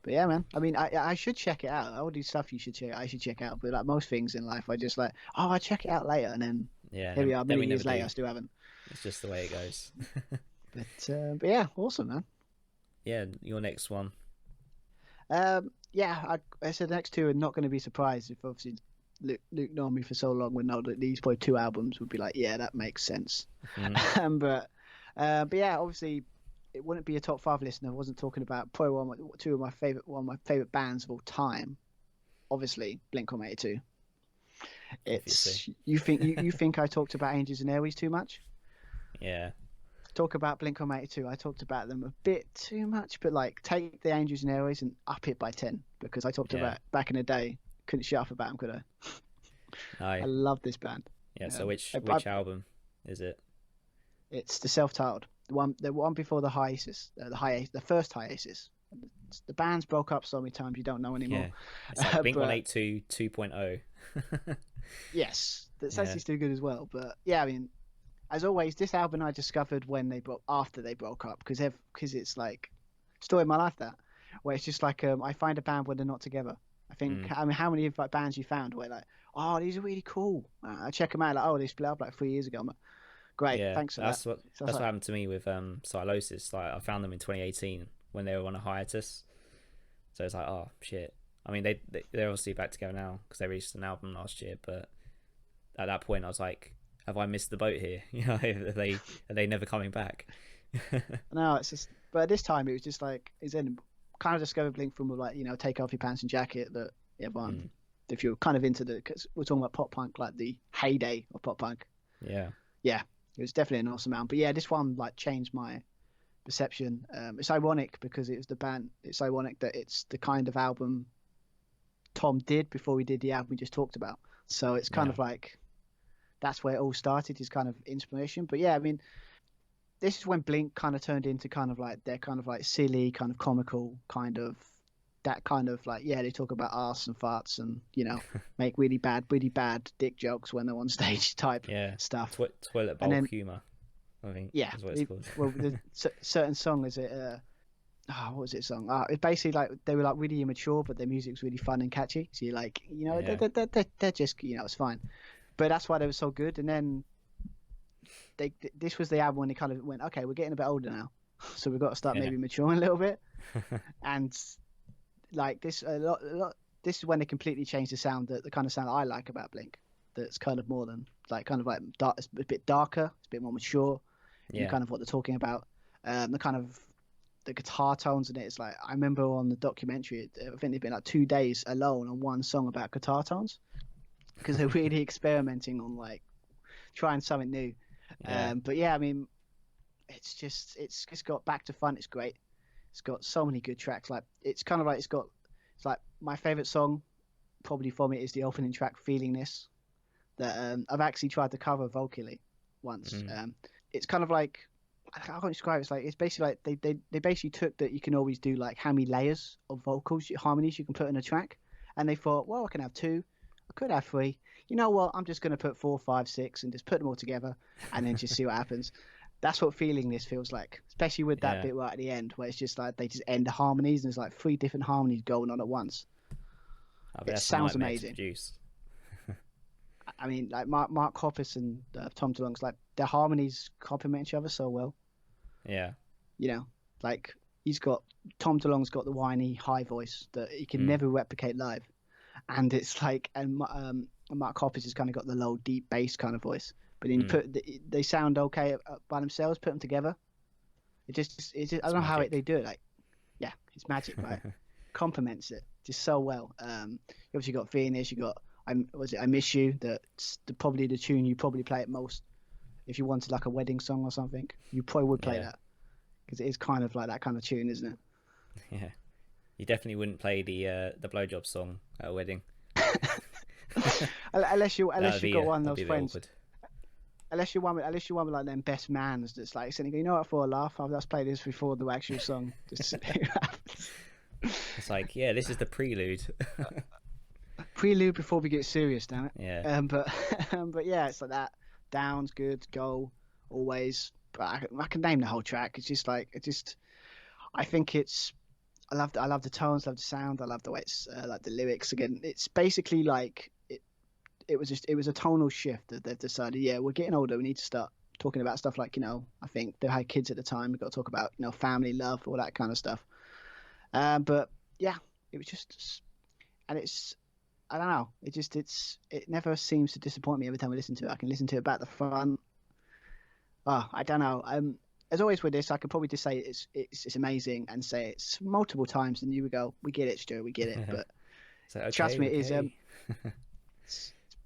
but yeah, man. I mean, I should check it out. All these stuff I should check out. But like most things in life, I just like, I check it out later, and then here we are, many years later, I still haven't. It's just the way it goes. But yeah, awesome, man. Yeah, your next one. I said the next two are not going to be surprised if obviously Luke known me for so long would know that these probably 2 albums would be like, yeah, that makes sense. But yeah, obviously it wouldn't be a top 5 list, and I wasn't talking about probably one of my favorite bands of all time. Obviously, Blink-182. It's you think I talked about Angels and Airways too much? Yeah. Talk about Blink-182. I talked about them a bit too much, but like take the Angels and Airways and up it by 10, because I talked about back in the day. Couldn't shut up about them, could I? I love this band. Yeah. So which album is it? It's the self-titled, the one before the hiatus, the first hiatus. The bands broke up so many times you don't know anymore. Yeah. It's like Blink-182 2.0. Yes, that's actually still good as well. But yeah, I mean, as always, this album I discovered after they broke up, because it's like story of my life, that where it's just like I find a band when they're not together, I think. I mean, how many of like bands you found where like, oh, these are really cool. I check them out. Like, oh, they split up like 3 years ago. I'm like, great, Yeah, thanks for that. So that's what happened to me with Silosis. Like, I found them in 2018 when they were on a hiatus. So it's like, oh shit. I mean, they're obviously back together now because they released an album last year. But at that point, I was like, have I missed the boat here? You know, are they never coming back? No, it's just. But this time it was just like, is then kind of discovered Blink from like, you know, Take Off Your Pants and Jacket that everyone, if you're kind of into because we're talking about pop punk, like the heyday of pop punk. Yeah, it was definitely an awesome album. But yeah, this one like changed my perception. It's ironic because it was the band. It's ironic that it's the kind of album Tom did before we did the album we just talked about. So it's kind of like that's where it all started. His kind of inspiration. But yeah, I mean, this is when Blink kind of turned into kind of like their kind of like silly, kind of comical, kind of that kind of like, yeah, they talk about arse and farts and, you know, make really bad dick jokes when they're on stage type stuff. Toilet bowl humor, I think. Yeah. Is what it's called. Well, the certain song is it, what was it song? It's basically like they were like really immature, but their music's really fun and catchy. So you're like, you know, they're just, you know, it's fine. But that's why they were so good. And then this was the album when they kind of went, okay, we're getting a bit older now, so we've got to start maybe maturing a little bit. And like this this is when they completely changed the sound, the kind of sound I like about Blink, that's kind of more than like kind of like dark, it's a bit darker, it's a bit more mature in kind of what they're talking about. The kind of the guitar tones in it is like, I remember on the documentary, I think they've been like 2 days alone on one song about guitar tones because they're really experimenting on like trying something new. But yeah, I mean, it's just got back to fun. It's great. It's got so many good tracks. Like it's kind of like it's like my favorite song probably from it is the opening track, Feeling This, that I've actually tried to cover vocally once. It's kind of like, I can't describe it. It's like, it's basically like they basically took that you can always do like how many layers of vocals, harmonies you can put in a track, and they thought, well, I can have 2, I could have 3. You know what? I'm just going to put 4, 5, 6 and just put them all together and then just see what happens. That's what Feeling This feels like, especially with that bit right at the end where it's just like they just end the harmonies and there's like 3 different harmonies going on at once. It sounds amazing. I mean, like Mark Hoppus and Tom DeLonge's, like their harmonies complement each other so well. Yeah. You know, like Tom DeLonge's got the whiny high voice that he can never replicate live. And it's like, and Mark Hoppus has kind of got the low, deep bass kind of voice. But then they sound okay by themselves. Put them together, it just I don't know how they do it. Like, yeah, it's magic, right? Complements it just so well. You obviously got Venus. You got I Miss You. That's probably the tune you probably play it most. If you wanted like a wedding song or something, you probably would play that because it is kind of like that kind of tune, isn't it? Yeah, you definitely wouldn't play the blowjob song at a wedding. unless you got one of those friends. Awkward. Unless you're one with like them best mans that's like sitting, you know what, for a laugh, I'll just play this before the actual song. Just it's like, yeah, this is the prelude. Prelude before we get serious, damn it. Yeah. But yeah, it's like that. Downs, good, go, always. But I can name the whole track. It's just like I think it's. I love the tones, love the sound, I love the way it's like the lyrics. Again, it's basically like it was a tonal shift that they've decided, yeah, we're getting older, we need to start talking about stuff like, you know, I think they had kids at the time, we've got to talk about, you know, family, love, all that kind of stuff. But yeah, it was just, and it's, I don't know, it never seems to disappoint me every time I listen to it. I can listen to it about the front. I don't know. As always with this, I could probably just say it's amazing and say it's multiple times, and you would go, we get it, Stu, we get it. But okay, trust me, it is.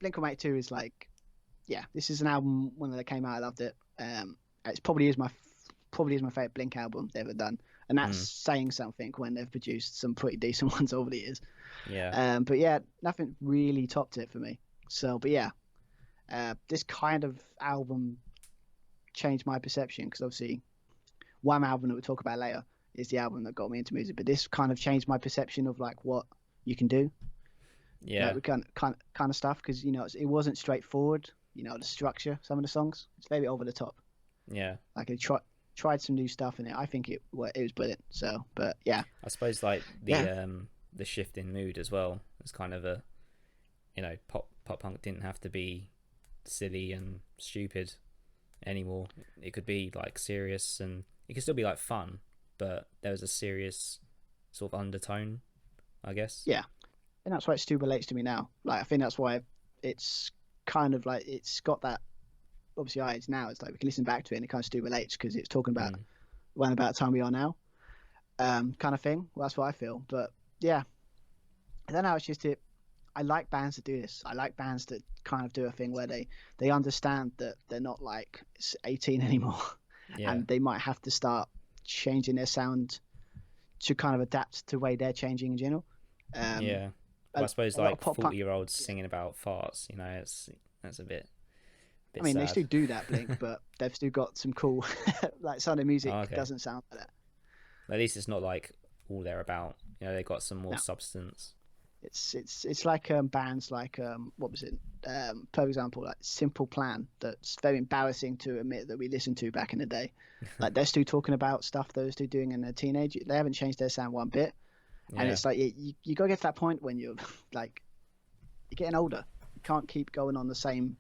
Blink-182 is like, yeah, this is an album when it came out, I loved it. It probably is my favorite Blink album they've ever done, and that's saying something when they've produced some pretty decent ones over the years. Yeah. But yeah, nothing really topped it for me. So, but yeah, this kind of album changed my perception, because obviously one album that we'll talk about later is the album that got me into music, but this kind of changed my perception of like what you can do. Yeah. Like, kind of stuff, because you know it wasn't straightforward. You know, the structure, some of the songs, it's very over the top. Yeah. Like they tried some new stuff in it. I think it was brilliant. So, but yeah, I suppose like the shift in mood as well It's kind of a, pop punk didn't have to be silly and stupid anymore. It could be like serious, and it could still be like fun, but there was a serious sort of undertone, I guess. Yeah, and that's why it still relates to me now. Like, I think that's why it's kind of like, it's got that, obviously it's now, it's like we can listen back to it and it kind of still relates because it's talking about when about the time we are now, kind of thing. Well, that's what I feel. But yeah, I don't know, it's just I like bands that do this. I like bands that kind of do a thing where they understand that they're not like 18 anymore, and they might have to start changing their sound to kind of adapt to the way they're changing in general. Well, I suppose like 40-year-olds singing about farts, that's a bit I mean, sad. they still do that, Blink, but they've still got some cool, like, some of the music doesn't sound like that. At least it's not like all they're about. They've got some more substance. It's like bands like what was it? For example, like Simple Plan. That's very embarrassing to admit that we listened to back in the day. Like, they're still talking about stuff they're still doing in their teenage. They haven't changed their sound one bit, and it's like you gotta get to that point when you're like, you're getting older. You can't keep going on the same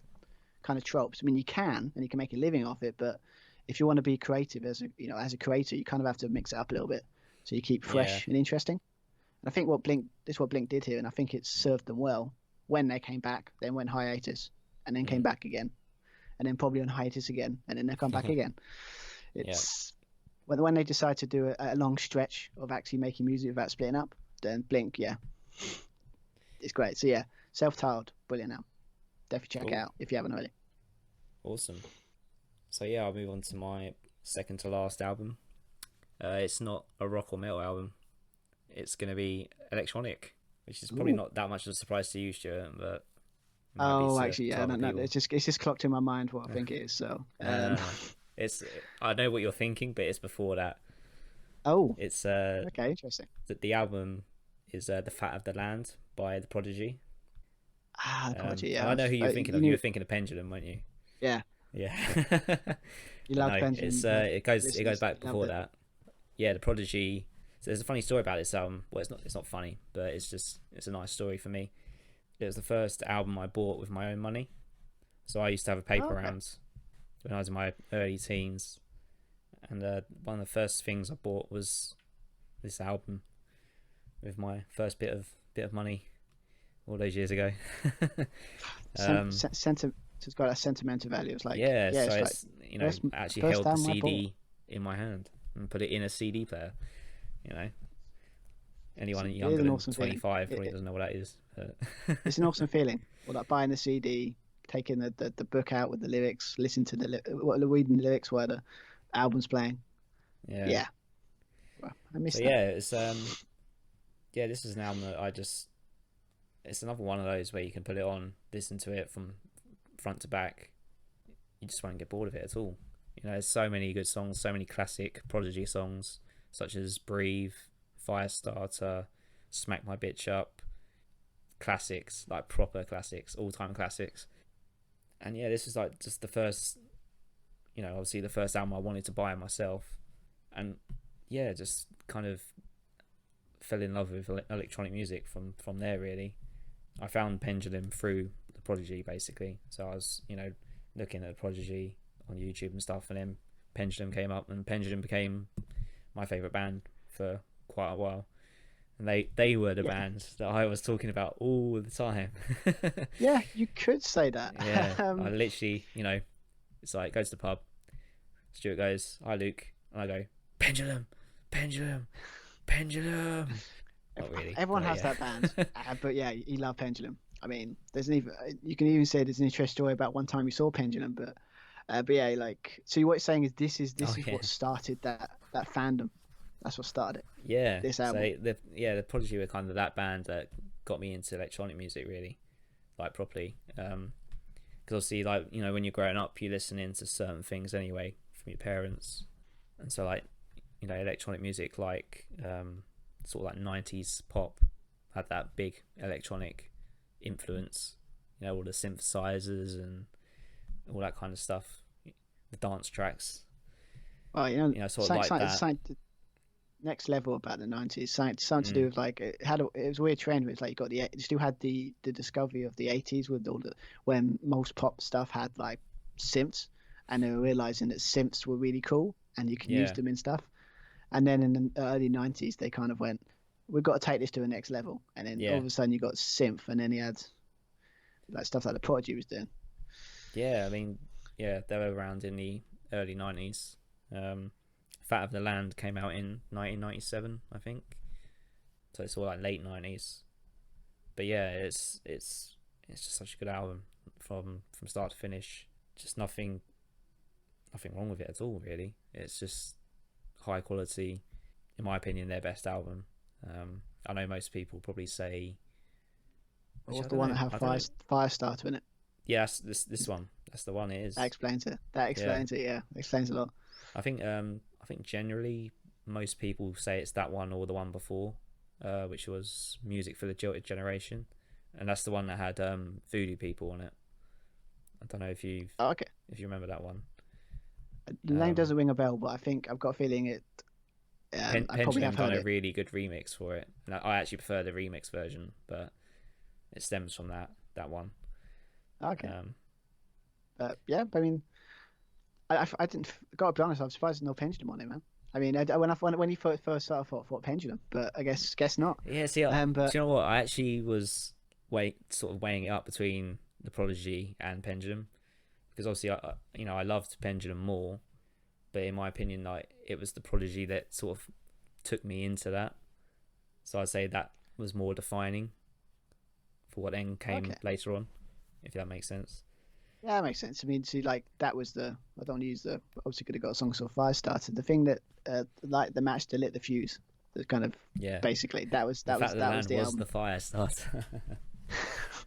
kind of tropes. I mean, you can, and you can make a living off it, but if you want to be creative as a creator, you kind of have to mix it up a little bit so you keep fresh and interesting. And I think this is what Blink did here, and I think it served them well when they came back, then went hiatus, and then came back again, and then probably on hiatus again, and then they come back again. It's when they decide to do a long stretch of actually making music without splitting up, then Blink, it's great. So Self-Titled, brilliant album. Definitely check it out if you haven't already. Awesome. So I'll move on to my second to last album. It's not a rock or metal album. It's going to be electronic, which is probably not that much of a surprise to you, Stuart. But actually, no, it's just clocked in my mind what I think it is. So I know what you're thinking, but it's before that. It's okay, interesting. The album is "The Fat of the Land" by The Prodigy. The Prodigy. Yeah, I know who you're thinking of. You were thinking of Pendulum, weren't you? Yeah. You love Pendulum. It goes back before that. The Prodigy. So there's a funny story about this album. Well, it's not funny, but it's a nice story for me. It was the first album I bought with my own money. So I used to have a paper round when I was in my early teens, and one of the first things I bought was this album with my first bit of money all those years ago. It's got a sentimental value. It's like actually held the CD in my hand and put it in a CD player. Anyone younger than 25 probably doesn't know what that is. It's an awesome feeling. Well, like buying the CD, taking the book out with the lyrics, listening to reading the lyrics while the album's playing. Yeah. Well, I miss that. It's this is an album that it's another one of those where you can put it on, listen to it from front to back. You just won't get bored of it at all. There's so many good songs, so many classic Prodigy songs, such as Breathe, Firestarter, Smack My Bitch Up. Classics, like proper classics, all-time classics. And this is like just the first, obviously the first album I wanted to buy myself. And just kind of fell in love with electronic music from there, really. I found Pendulum through The Prodigy, basically. So I was, looking at Prodigy on YouTube and stuff, and then Pendulum came up, and Pendulum became my favourite band for quite a while. And they were the band that I was talking about all the time. Yeah, you could say that. I literally, it's like, go to the pub, Stuart goes, "Hi Luke," and I go, "Pendulum, Pendulum, Pendulum." Not really. Everyone has that band, but you love Pendulum. I mean, you can even say there's an interesting story about one time you saw Pendulum, but so what you're saying is this is what started that fandom. That's what started it. Yeah. This album. So the Prodigy were kind of that band that got me into electronic music, really, like properly. Because obviously, like, when you're growing up, you're listening to certain things anyway from your parents, and so like, electronic music, like sort of like 90s pop, had that big electronic influence. All the synthesizers and all that kind of stuff, the dance tracks. Well, sort of like that. next level about the 90s. Something to do with like it was a weird trend. Where it's like you got you still had the discovery of the 80s with all the when most pop stuff had like synths, and they were realizing that synths were really cool and you can use them in stuff. And then in the early 90s, they kind of went, we've got to take this to the next level. And then all of a sudden you got synth, and then you had like stuff like the Prodigy was doing. Yeah, I mean, they were around in the early 90s. Fat of the Land came out in 1997, I think. So it's all like late 90s. But yeah, it's just such a good album from start to finish. Just nothing wrong with it at all, really. It's just high quality, in my opinion, their best album. I know most people probably say, what's the one that have Firestarter in it? Yeah, this one. That's the one. It is. That explains it. Yeah, explains a lot. I think generally most people say it's that one or the one before, which was Music for the Jilted Generation, and that's the one that had Voodoo People on it. I don't know if you remember that one. The name doesn't ring a bell, but I think I've got a feeling it. I probably have heard done a it. really good remix for it, and I actually prefer the remix version, but it stems from that one. Okay. Yeah, I mean, I didn't. Gotta be honest, I'm surprised there's no Pendulum on it, man. I mean, when he first started, I thought Pendulum, but I guess not. Yeah, see, but do you know what? I actually was weighing it up between the Prodigy and Pendulum, because obviously, I loved Pendulum more, but in my opinion, like it was the Prodigy that sort of took me into that. So I'd say that was more defining for what then came later on, if that makes sense. Yeah, that makes sense. I mean, see, like that was I don't want to use obviously could have got a song called Firestarter. The thing that like the match that lit the fuse. That kind of basically that was the album. The Firestarter.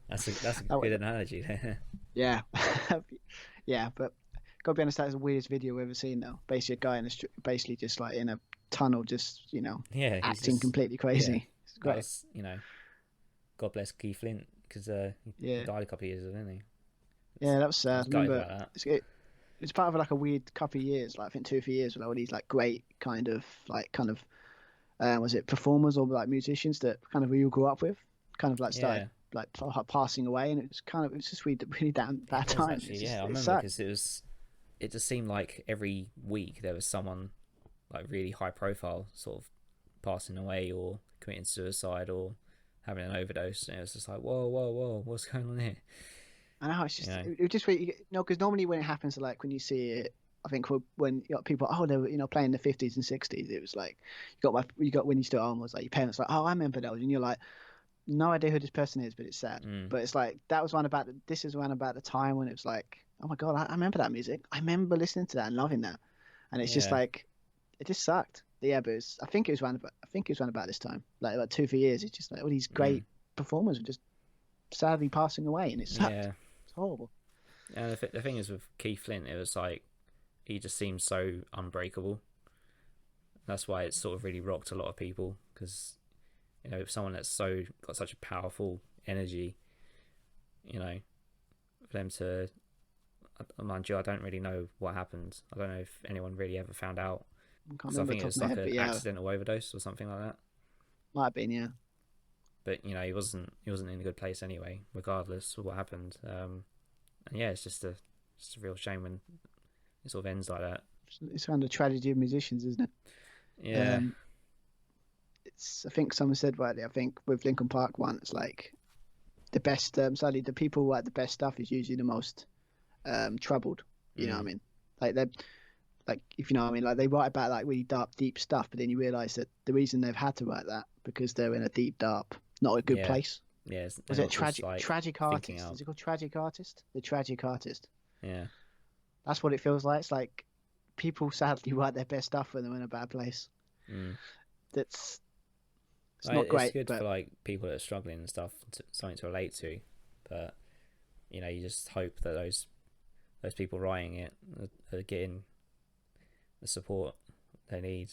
that's a good analogy. Yeah, yeah, but gotta be honest, that's the weirdest video we've ever seen. Though, basically a guy basically just like in a tunnel, just acting completely crazy. Yeah. It's great. God bless Keith Flint, because he died a couple of years ago, didn't he? Yeah, that was sad. Remember, it's part of like a weird couple of years, like I think 2 or 3 years, with all these like great kind of was it performers or like musicians that kind of we all grew up with, kind of like started like passing away, and it's just really down bad time. Actually, I remember, because it just seemed like every week there was someone like really high profile sort of passing away or committing suicide or having an overdose, and it was just like whoa, what's going on here? I know, it's just it just really, because normally when it happens, like when you see it, I think when people they were playing the 50s and 60s, it was like you got when you still on was like your parents like, oh, I remember those, and you're like, no idea who this person is, but it's sad. But it's like this is one about the time when it was like, oh my god, I remember that music. I remember listening to that and loving that, and it's just like it just sucked. Yeah, but I think it was around about this time, like about 2 or 3 years. It's just like all these great performers were just sadly passing away, and it sucked. Yeah. It's horrible. And the thing is with Keith Flint, it was like he just seemed so unbreakable. That's why it sort of really rocked a lot of people, because someone that's got such a powerful energy, for them to, mind you, I don't really know what happened. I don't know if anyone really ever found out. I think it was like an accidental overdose or something like that. Might have been, yeah. But he wasn't in a good place anyway, regardless of what happened. And it's just a real shame when it sort of ends like that. It's kind of the tragedy of musicians, isn't it? Yeah. I think someone said rightly. I think with Linkin Park one, it's like the best. Sadly, the people who write the best stuff is usually the most troubled. You know what I mean? Like they're. Like, if you know what I mean, like they write about like really dark, deep stuff, but then you realise that the reason they've had to write that because they're in a deep, dark, not a good place. Yeah. Was it tragic artist? Is it called tragic artist? The tragic artist. Yeah. That's what it feels like. It's like people sadly write their best stuff when they're in a bad place. It's not great. It's good for like people that are struggling and stuff, something to relate to, but you just hope that those people writing it are getting the support they need,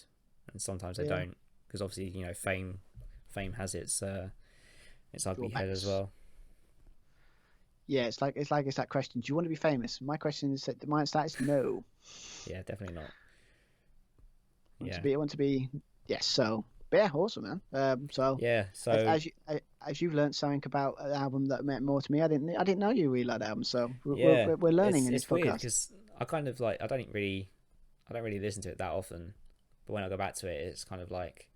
and sometimes they don't, because obviously fame has its ugly head as well. Yeah, it's like that question, do you want to be famous? My question is no. Yeah, definitely not. I want to be Yes, so but yeah, awesome, man. So Yeah, so as you've learned something about an album that meant more to me, I didn't know you really liked the album. So yeah, we're learning it's in this it's weird podcast. because I kind of like I don't really listen to it that often, but when I go back to it, it's kind of like,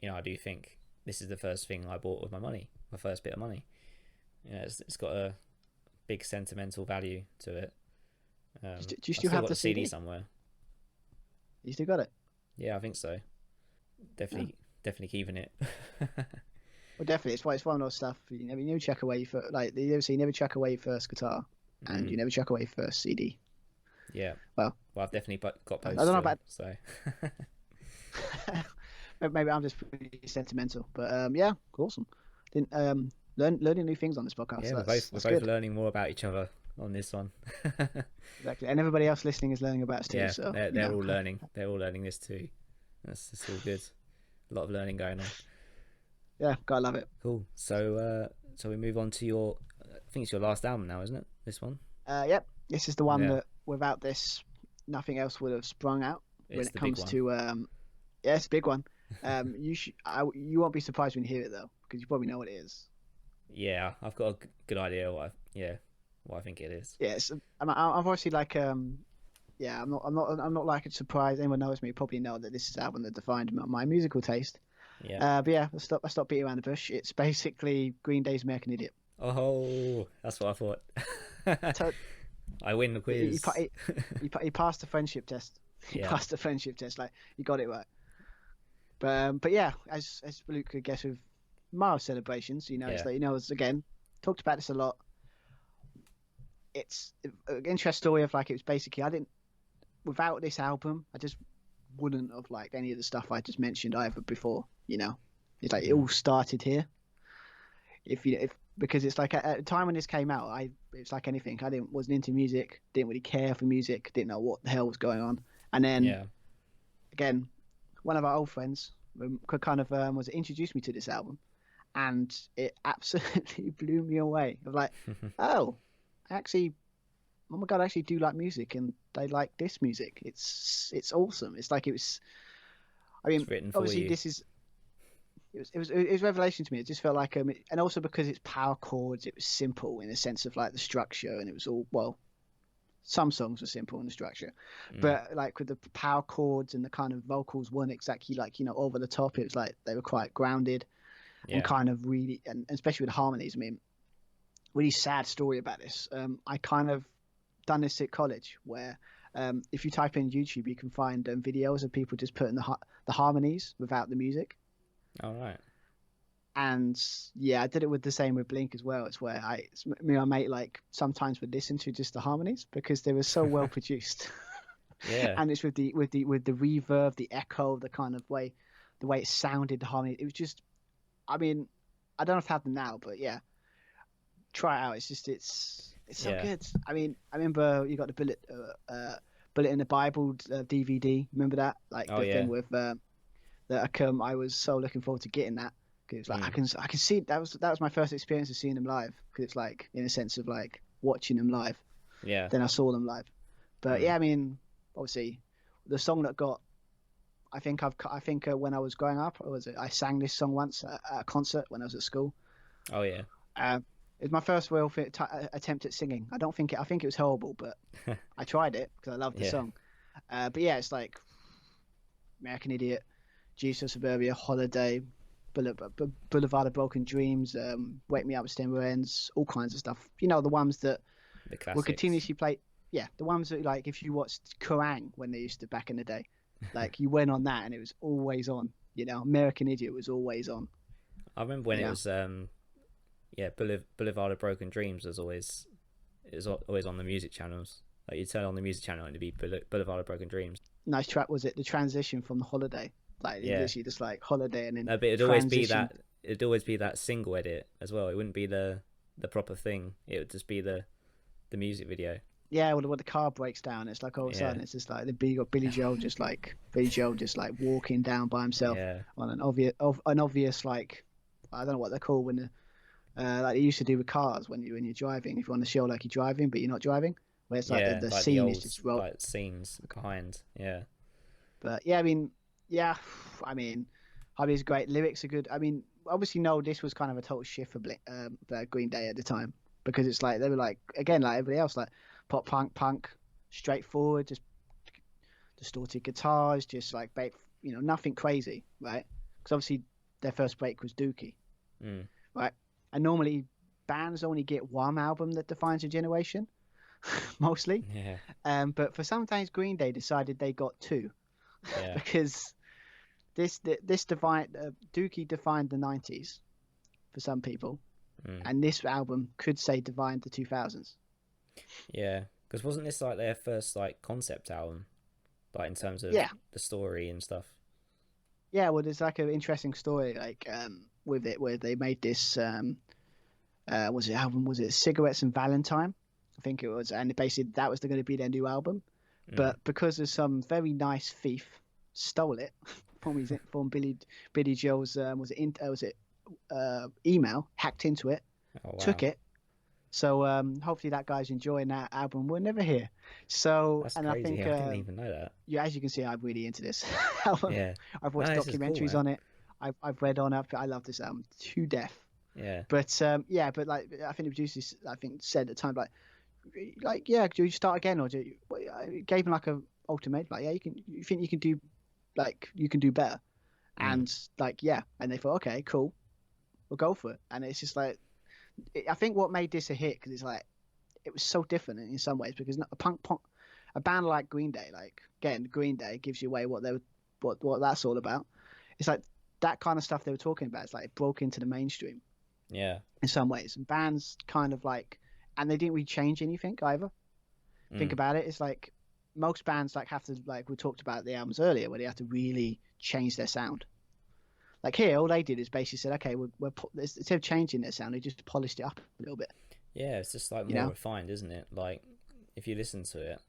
I do think this is the first thing I bought with my money, my first bit of money. It's got a big sentimental value to it. Do you I've still still have got the the CD CD? somewhere. You still got it? Yeah, I think so. Yeah. Definitely keeping it. Well, definitely. It's one of those stuff. You never chuck away for like they never say. You never chuck away your first guitar, and Mm, you never chuck away your first CD. yeah. Well, Well, I've definitely got I both don't know still. about. So Maybe I'm just pretty sentimental, but yeah, awesome. Didn't learning new things on this podcast. yeah, So we're that's both good. learning more about each other on this one. Exactly, and everybody else listening is learning about us too. Yeah, So they're all learning. They're all learning this too. That's all good. A lot of learning going on. yeah, gotta love it. Cool. So we move on to your. I think it's your last album now, isn't it? This one. Yep, this is the one Yeah, that without this, nothing else would have sprung out when it's it the big comes one. to yeah, it's a big one. You won't be surprised when you hear it though, because you probably know what it is. Yeah, I've got a good idea what I think it is. Yes, I'm obviously like yeah, I'm not like surprised. Anyone knows me probably know that this is the album that defined my musical taste. Yeah. But yeah, let's stop beating around the bush. It's basically Green Day's American Idiot. Oh, that's what I thought. So I win the he, quiz. he passed the friendship test. He Yeah. passed the friendship test. Like you got it right. But yeah, as Luke could guess with Miles celebrations, it's Yeah. like it's again talked about this a lot. It's an interesting story of like it was basically I didn't without this album I just wouldn't have liked any of the stuff I just mentioned either before. It's like it all started here. If because it's like at the time when this came out, it's like anything. I wasn't into music, didn't really care for music, didn't know what the hell was going on, and then Yeah. again, one of our old friends kind of was introduced me to this album, and it absolutely blew me away. Of like, oh, actually, oh my god, I actually do like music, and they like this music. It's awesome. It's like it was. I mean, It's written for obviously, you. this is. It was revelation to me. It just felt like and also because it's power chords, it was simple in the sense of like the structure, and it was all well. Some songs were simple in the structure, but like with the power chords and the kind of vocals weren't exactly like over the top. It was like they were quite grounded and Yeah. kind of really, and especially with the harmonies. I mean, really sad story about this. I kind of done this at college where if you type in YouTube, you can find videos of people just putting the harmonies without the music. All right. And yeah, I did it with the same with Blink as well. It's where me and my mate like sometimes would listen to just the harmonies because they were so well produced. Yeah. And it's with the reverb, the echo, the kind of way, the way it sounded, the harmony. It was just, I mean, I don't know if I have them now, but yeah, try it out. It's just it's so Yeah. good. I mean, I remember you got the Bullet in the Bible DVD. Remember that? Like Oh the yeah. thing with I was so looking forward to getting that. Because like I can see that was my first experience of seeing them live. Because it's like in a sense of like watching them live. Yeah. Then I saw them live. But yeah, I mean, obviously, the song that got, I think when I was growing up, I sang this song once at a concert when I was at school. Oh yeah. It was my first real attempt at singing. I think it was horrible, but I tried it because I loved the Yeah. song. But yeah, it's like American Idiot, Jesus Suburbia, Holiday, Boulevard of Broken Dreams, Wake Me Up with Stemmer Ends, all kinds of stuff. The ones that The were classics. continuously played. Yeah, the ones that like if you watched Kerrang when they used to back in the day, like you went on that and it was always on. American Idiot was always on. I remember when it Yeah. was Boulevard of Broken Dreams was always on the music channels. Like you turn on the music channel and it'd be Boulevard of Broken Dreams. Nice track was it? The transition from the Holiday, like Yeah. literally just like Holiday and then No, but it'd always be transition. that single edit as well. It wouldn't be the proper thing. It would just be the music video. Yeah, well, when the car breaks down, it's like all of a sudden it's just like Billy Joel just like walking down by himself Yeah. on an obvious like I don't know what they're called when like they used to do with cars when you're driving. If you want to show like you're driving but you're not driving, where it's like Yeah, the like scene the is old just roll. like scenes behind. Yeah. But yeah, I mean, yeah, I mean, Harmony's great. Lyrics are good. I mean, obviously, no, this was kind of a total shift for Green Day at the time because it's like they were like again like everybody else, like pop punk, straightforward, just distorted guitars, just like nothing crazy, right? Because obviously their first break was Dookie, right? And normally bands only get one album that defines a generation, mostly. Yeah. But for sometimes Green Day decided they got two, Yeah. because this Dookie defined the 90s for some people, and this album could say defined the 2000s. Yeah, because wasn't this like their first like concept album, like in terms of the story and stuff? Yeah, well, there's like an interesting story like with it where they made this was it Cigarettes and Valentine, I think it was, and basically that was going to be their new album, but because of some very nice thief stole it from Billy Joel's email, hacked into it, took it. So hopefully that guy's enjoying that album. We'll never hear. So That's and crazy. I think I didn't even know that. Yeah, as you can see, I'm really into this album. Yeah, I've watched documentaries on it. I've read on it. I love this album to death. Yeah. But but like I think the producers said at the time do you start again or do you gave him like a ultimatum like you think you can do better, and and they thought okay cool, we'll go for it. And it's just like I think what made this a hit because it's like it was so different in some ways because a band like Green Day, like again Green Day gives you away what that's all about. It's like that kind of stuff they were talking about. It's like it broke into the mainstream. Yeah. In some ways, and bands kind of like, and they didn't really change anything either. Think about it. It's like most bands have to, like we talked about the albums earlier, where they have to really change their sound. Like here, all they did is basically said, okay, instead of changing their sound, they just polished it up a little bit. Yeah, it's just like more refined, isn't it? Like if you listen to it,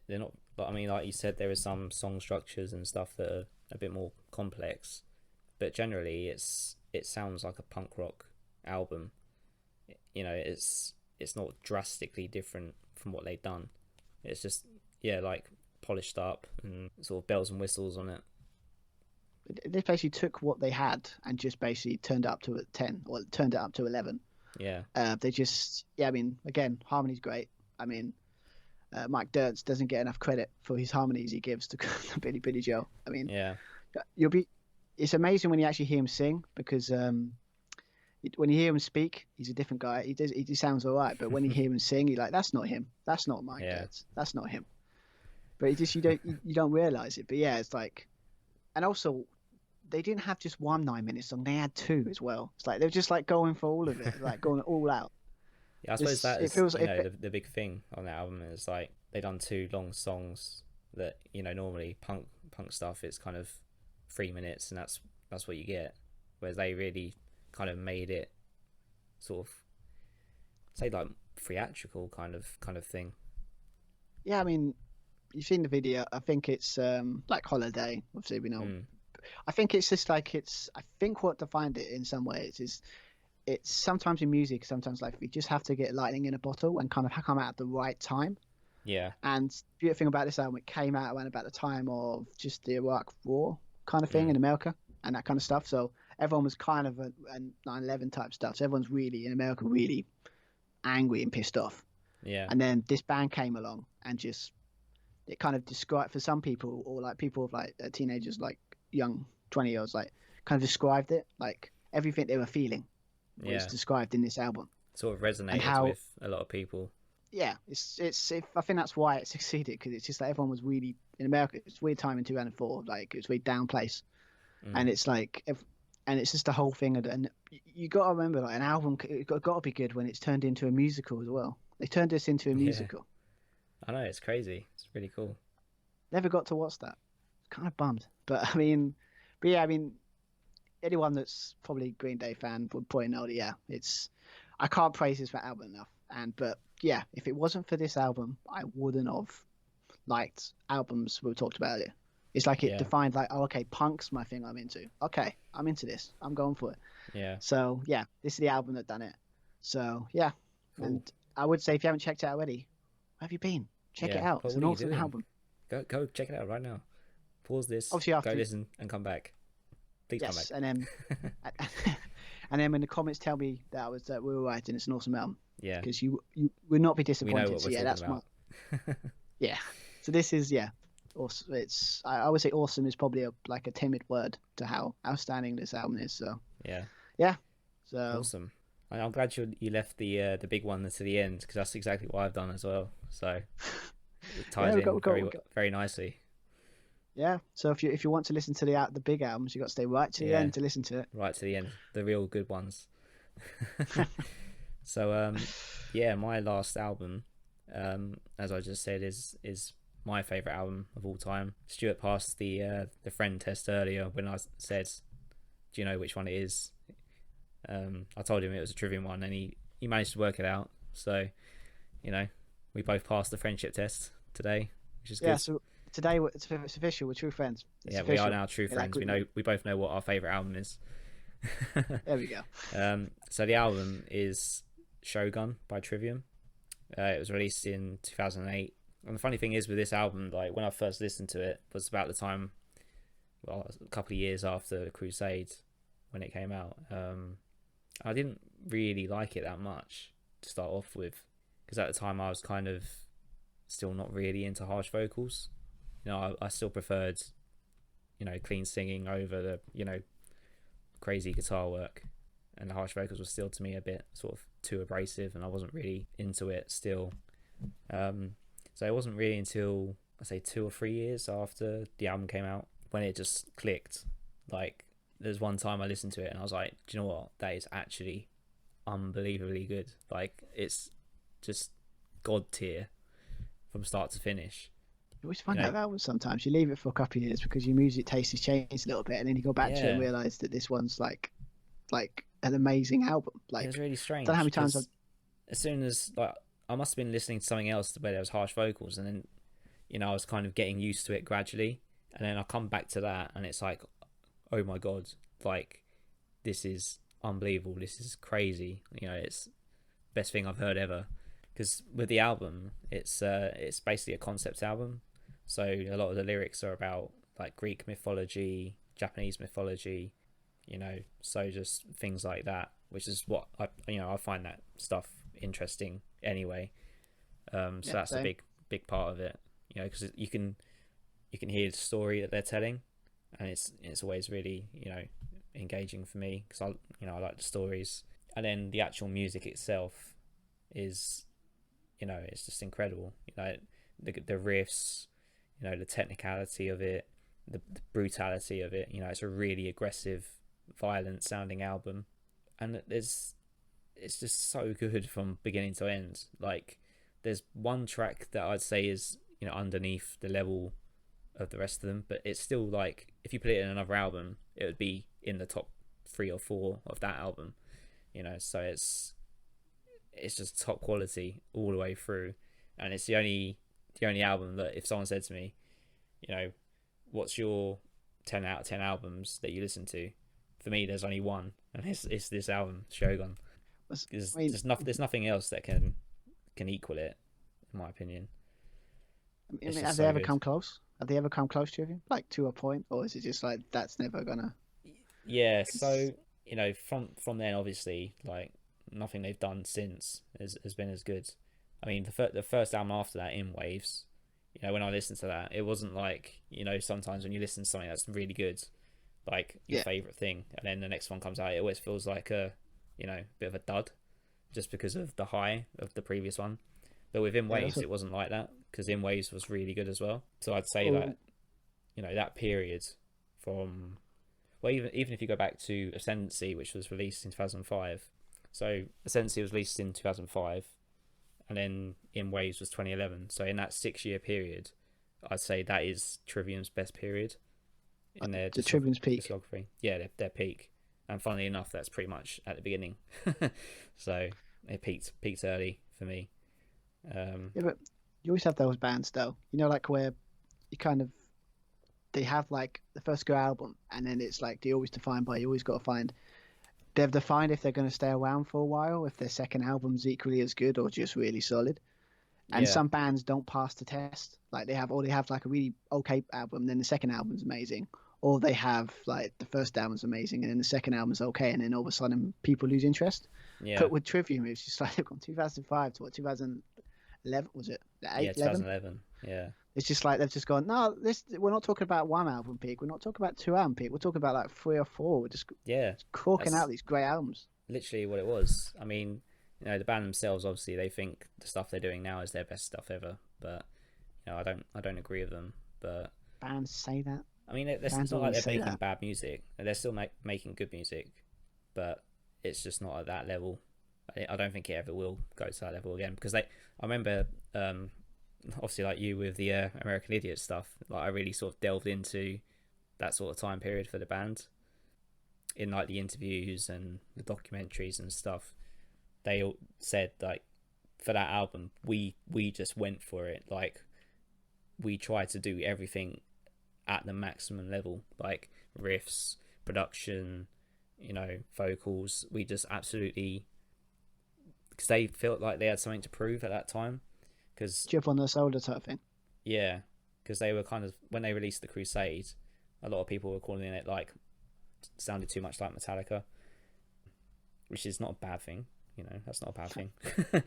they're not. But I mean, like you said, there are some song structures and stuff that are a bit more complex, but generally, it sounds like a punk rock album. It's not drastically different from what they've done. It's just like polished up and sort of bells and whistles on it. They basically took what they had and just basically turned it up to 10 or turned it up to 11. Yeah. They just I mean again harmony's great. I mean Mike Dirks doesn't get enough credit for his harmonies he gives to Billy Joel. I mean it's amazing when you actually hear him sing because when you hear him speak, he's a different guy. He sounds all right, but when you hear him sing, you're like, that's not him. That's not Mike Dirks. That's not him. But you don't realize it. But yeah, it's like, and also they didn't have just one 9-minute song; they had two as well. It's like they're just like going for all of it, like going all out. Yeah, I suppose that is the big thing on the album is like they done 2 long songs that normally punk stuff it's kind of 3 minutes and that's what you get, whereas they really kind of made it sort of say like theatrical kind of thing. Yeah, I mean, you've seen the video. I think it's like Holiday. Obviously, we know. I think it's just like I think what defined it in some ways is it's sometimes in music, sometimes like you just have to get lightning in a bottle and kind of come out at the right time. Yeah. And the beautiful thing about this album, it came out around about the time of just the Iraq War kind of thing in America and that kind of stuff. So everyone was kind of a 9/11 type stuff. So everyone's really in America really angry and pissed off. Yeah. And then this band came along and just it kind of described for some people or like people of like teenagers like young 20-year-olds like kind of described it like everything they were feeling was described in this album. Sort of resonated with a lot of people. Yeah, it's I think that's why it succeeded because it's just like everyone was really in America. It's a weird time in 2004, like it's a really down place, and it's like and it's just the whole thing. And you got to remember, like an album got to be good when it's turned into a musical as well. They turned this into a musical. I know, it's crazy. It's really cool. Never got to watch that. Kind of bummed, but I mean, anyone that's probably Green Day fan would probably know that. It's I can't praise this album enough, but if it wasn't for this album, I wouldn't have liked albums we talked about earlier. It's like it defined like, oh, okay, punk's my thing I'm into. Okay, I'm into this. I'm going for it. Yeah. So this is the album that done it. So cool. And I would say if you haven't checked it out already, where have you been? Check it out. It's an awesome album. Go check it out right now. pause this, Obviously after go listen, and come back. Please come back. and then and then when the comments tell me that we were right and it's an awesome album. Yeah. Because you will not be We disappointed. know what we're that's talking about. yeah. So this is awesome. It's I would say awesome is probably a timid word to how outstanding this album is. So yeah. So awesome. I'm glad you left the big one to the end, because that's exactly what I've done as well. So it ties in very nicely. Yeah. So if you want to listen to the big albums, you got to stay right to the end to listen to it. Right to the end, the real good ones. So my last album, as I just said, is my favorite album of all time. Stuart passed the friend test earlier when I said, "Do you know which one it is?" I told him it was a Trivium one, and he managed to work it out. So, we both passed the friendship test today, which is good. Yeah. So today it's official. We're true friends. It's official. We are now true friends. We both know what our favorite album is. There we go. So the album is Shogun by Trivium. It was released in 2008. And the funny thing is with this album, like when I first listened to it, was about the time, a couple of years after the Crusade when it came out. I didn't really like it that much to start off with, because at the time I was kind of still not really into harsh vocals. I still preferred, clean singing over the, crazy guitar work, and the harsh vocals were still to me a bit sort of too abrasive, and I wasn't really into it still. So it wasn't really until I'd say 2 or 3 years after the album came out when it just clicked. Like there's one time I listened to it and I was like, do you know what? That is actually unbelievably good. Like it's just god tier from start to finish. You always find out that one sometimes. You leave it for a couple of years because your music taste has changed a little bit, and then you go back to it and realise that this one's like an amazing album. Like it was really strange. I don't know how many times as soon as I must have been listening to something else where there was harsh vocals, and then I was kind of getting used to it gradually, and then I come back to that and it's like, oh my god, like this is unbelievable, this is crazy. It's the best thing I've heard ever. Because with the album, it's basically a concept album, so a lot of the lyrics are about like Greek mythology, Japanese mythology, so just things like that, which is what I find that stuff interesting anyway. So that's a big part of it, because you can hear the story that they're telling, and it's always really engaging for me, because I like the stories, and then the actual music itself is it's just incredible. The riffs, the technicality of it, the brutality of it. It's a really aggressive, violent sounding album, and it's just so good from beginning to end. Like there's one track that I'd say is underneath the level of the rest of them, but it's still like if you put it in another album, it would be in the top 3 or 4 of that album. So it's just top quality all the way through, and it's the only album that if someone said to me, what's your 10 out of 10 albums that you listen to, for me there's only one, and it's this album, Shogun. There's nothing else that can equal it, in my opinion. Have they ever come close? Have they ever come close to you, like to a point, or is it just like that's never gonna? Yeah, so from then obviously like nothing they've done since has been as good. I mean, the first album after that, In Waves, when I listened to that, it wasn't like sometimes when you listen to something that's really good, like your favorite thing, and then the next one comes out, it always feels like a bit of a dud, just because of the high of the previous one. But with In Waves, it wasn't like that, because In Waves was really good as well. So I'd say that that period from even if you go back to Ascendancy, which was released in 2005. So Ascendancy was released in 2005, and then In Waves was 2011. So in that 6-year period, I'd say that is Trivium's best period in their Trivium's peak. Discography. Yeah, their peak. And funnily enough, that's pretty much at the beginning. So it peaked early for me. But you always have those bands though, like where you kind of they have like the first good album, and then it's like you always got to find. They've defined if they're going to stay around for a while, if their second album's equally as good or just really solid. And some bands don't pass the test. Like they have like a really okay album, then the second album's amazing, or they have like the first album's amazing, and then the second album's okay, and then all of a sudden people lose interest. Yeah. But with Trivium, it's just like they've gone 2005 to what 2011 was it? 2011. Yeah. It's just like they've just gone. No, we're not talking about one album peak. We're not talking about two album peak. We're talking about like 3 or 4. We're just corking out these great albums. Literally what it was. I mean, the band themselves, obviously, they think the stuff they're doing now is their best stuff ever. But I don't agree with them. But bands say that. I mean, it's not like they're making bad music. They're still making good music, but it's just not at that level. I don't think it ever will go to that level again, because I remember, obviously, like you with the American Idiot stuff, like I really sort of delved into that sort of time period for the band. In like the interviews and the documentaries and stuff, they all said like for that album, we just went for it. Like we tried to do everything at the maximum level, like riffs, production, vocals. We just absolutely, because they felt like they had something to prove at that time. Because chip on their shoulder type thing. Yeah, because they were kind of, when they released The Crusade, a lot of people were calling it like sounded too much like Metallica, which is not a bad thing. That's not a bad thing. But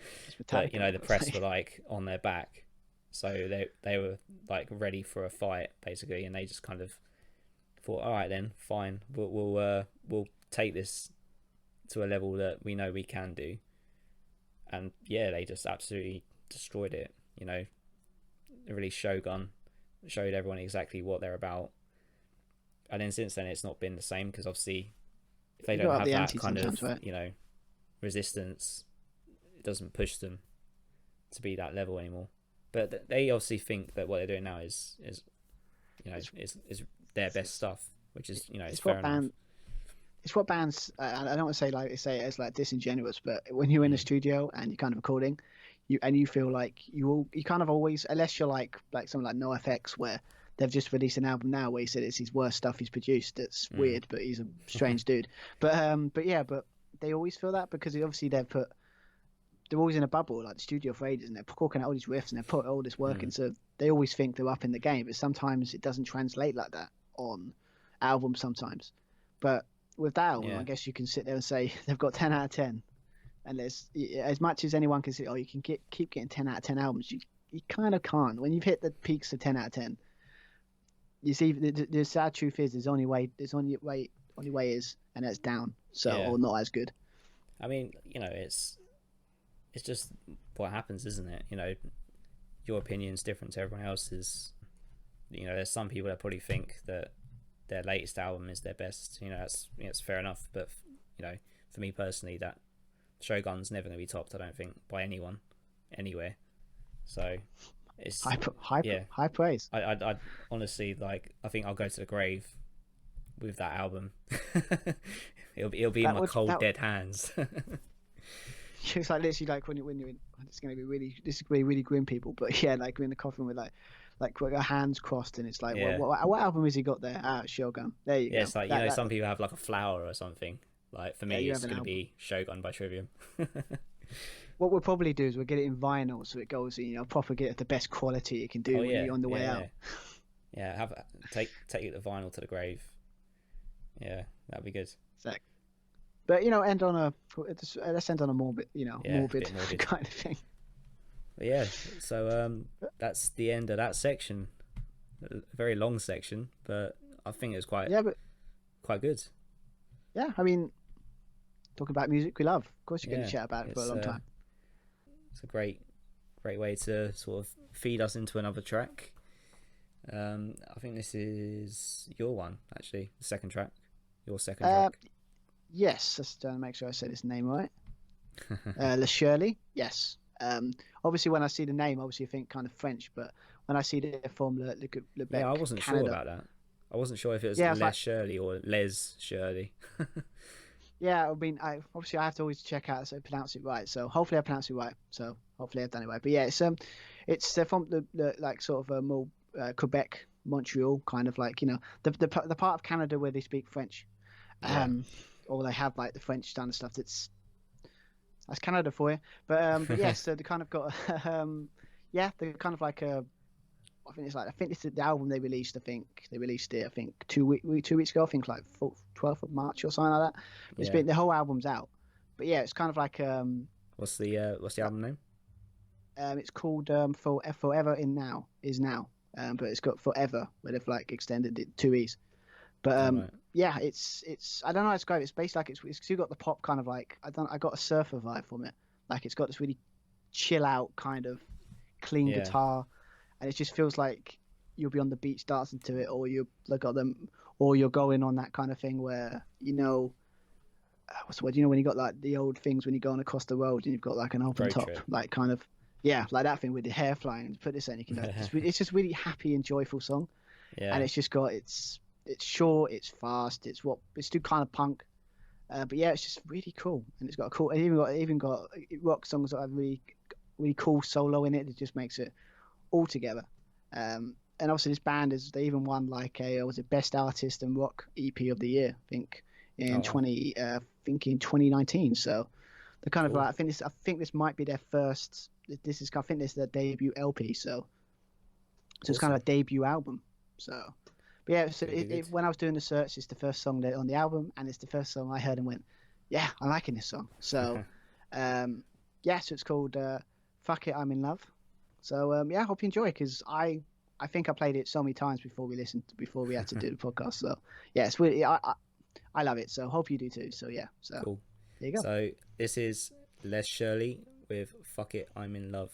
the press were like on their back, so they were like ready for a fight basically, and they just kind of thought, all right then, fine, we'll take this to a level that we know we can do. And yeah, they just absolutely destroyed it. They released Shogun, showed everyone exactly what they're about, and then since then it's not been the same, because obviously if they don't have that kind of right? Resistance, it doesn't push them to be that level anymore. But they obviously think that what they're doing now is their best stuff, which is it's fair enough. It's what bands. I don't want to say it as like disingenuous, but when you're in the studio and you're kind of recording, you feel like you kind of always, unless you're like something like NoFX, where they've just released an album now where he said it's his worst stuff he's produced. That's weird, but he's a strange dude. But they always feel that, because obviously they're always in a bubble, like the studio for ages, and they're corking out all these riffs and they put all this work in, so they always think they're up in the game. But sometimes it doesn't translate like that on albums sometimes. But with that album, I guess you can sit there and say they've got 10 out of 10. And there's, as much as anyone can say, you can keep getting 10 out of 10 albums, you kind of can't. When you've hit the peaks of 10 out of 10, you see, the sad truth is there's only way is, and that's down. So, or not as good. I mean, it's just what happens, isn't it? Your opinion's different to everyone else's. There's some people that probably think that their latest album is their best. It's fair enough. But for me personally, that Shogun's never going to be topped, I don't think, by anyone, anywhere. So it's high praise. I honestly, I think I'll go to the grave with that album. it'll be in my cold dead hands. It's like literally like when you're in, this is going to be really grim, people, but yeah, like we're in the coffin with like with our hands crossed, and it's like, what album has he got there? Shogun. There you go. It's like some people have like a flower or something. Like for me, it's going to be Shogun by Trivium. What we'll probably do is we'll get it in vinyl, so it goes, proper get it the best quality you can do when you're on the way out. Yeah, take it the vinyl to the grave. Yeah, that'd be good. Exactly. But let's end on a morbid kind of thing. But yeah, so that's the end of that section. A very long section, but I think it was quite good. Yeah, I mean, talking about music we love. Of course, you're going to chat about it for a long time. It's a great way to sort of feed us into another track. I think this is your one, actually, the second track. Your second track. Yes, just trying to make sure I said his name right. Shirley, yes. Obviously, when I see the name, I think kind of French, but when I see the form, Le Bec, I wasn't Canada, sure about that. I wasn't sure if it was Shirley or Les Shirley. Yeah, I mean, I have to always check out so pronounce it right. So hopefully I pronounce it right. So hopefully I've done it right. But yeah, it's from the like sort of more Quebec, Montreal, kind of like the part of Canada where they speak French, or they have like the French kind of stuff. That's Canada for you. But yes, so they kind of got yeah, they're kind of like a. I think it's the album they released. I think they released it. I think 2 weeks ago. I think like 12th of March or something like that. It's Yeah. been the whole album's out. But yeah, it's kind of like What's the album name? it's called Forever in Now is Now. But it's got Forever, where they've like extended it 2 E's. But Right. yeah, it's I don't know how to describe it. It's basically like it's still got the pop kind of like I got a surfer vibe from it. Like it's got this really chill out kind of clean Yeah. guitar, and it just feels like you'll be on the beach dancing to it, or you look at them, or you're going on that kind of thing where what's the word? When you got like the old things when you're going across the road and you've got like an open Road top, trip. like kind of like that thing with the hair flying. And put this in, it's just really happy and joyful song, Yeah. and it's just got it's short, it's fast, it's still kind of punk, but yeah, it's just really cool, and it's got a cool. It even got rock songs that have really cool solo in it. It just makes it all together. And obviously this band they even won like was it Best Artist and Rock EP of the Year, I think in 2019. So they're kind of Cool. like I think this might be their first. I think this is their debut LP. So it's kind of a debut album. So, but yeah, so when I was doing the search, it's the first song on the album, and it's the first song I heard and went, yeah, I'm liking this song. So, yeah, so it's called "Fuck It, I'm in Love." So yeah, I hope you enjoy it, because I think I played it so many times before we had to do the podcast. So yeah, it's really I love it. So hope you do too. So yeah, so Cool. there you go. So this is Les Shirley with "Fuck It, I'm in Love."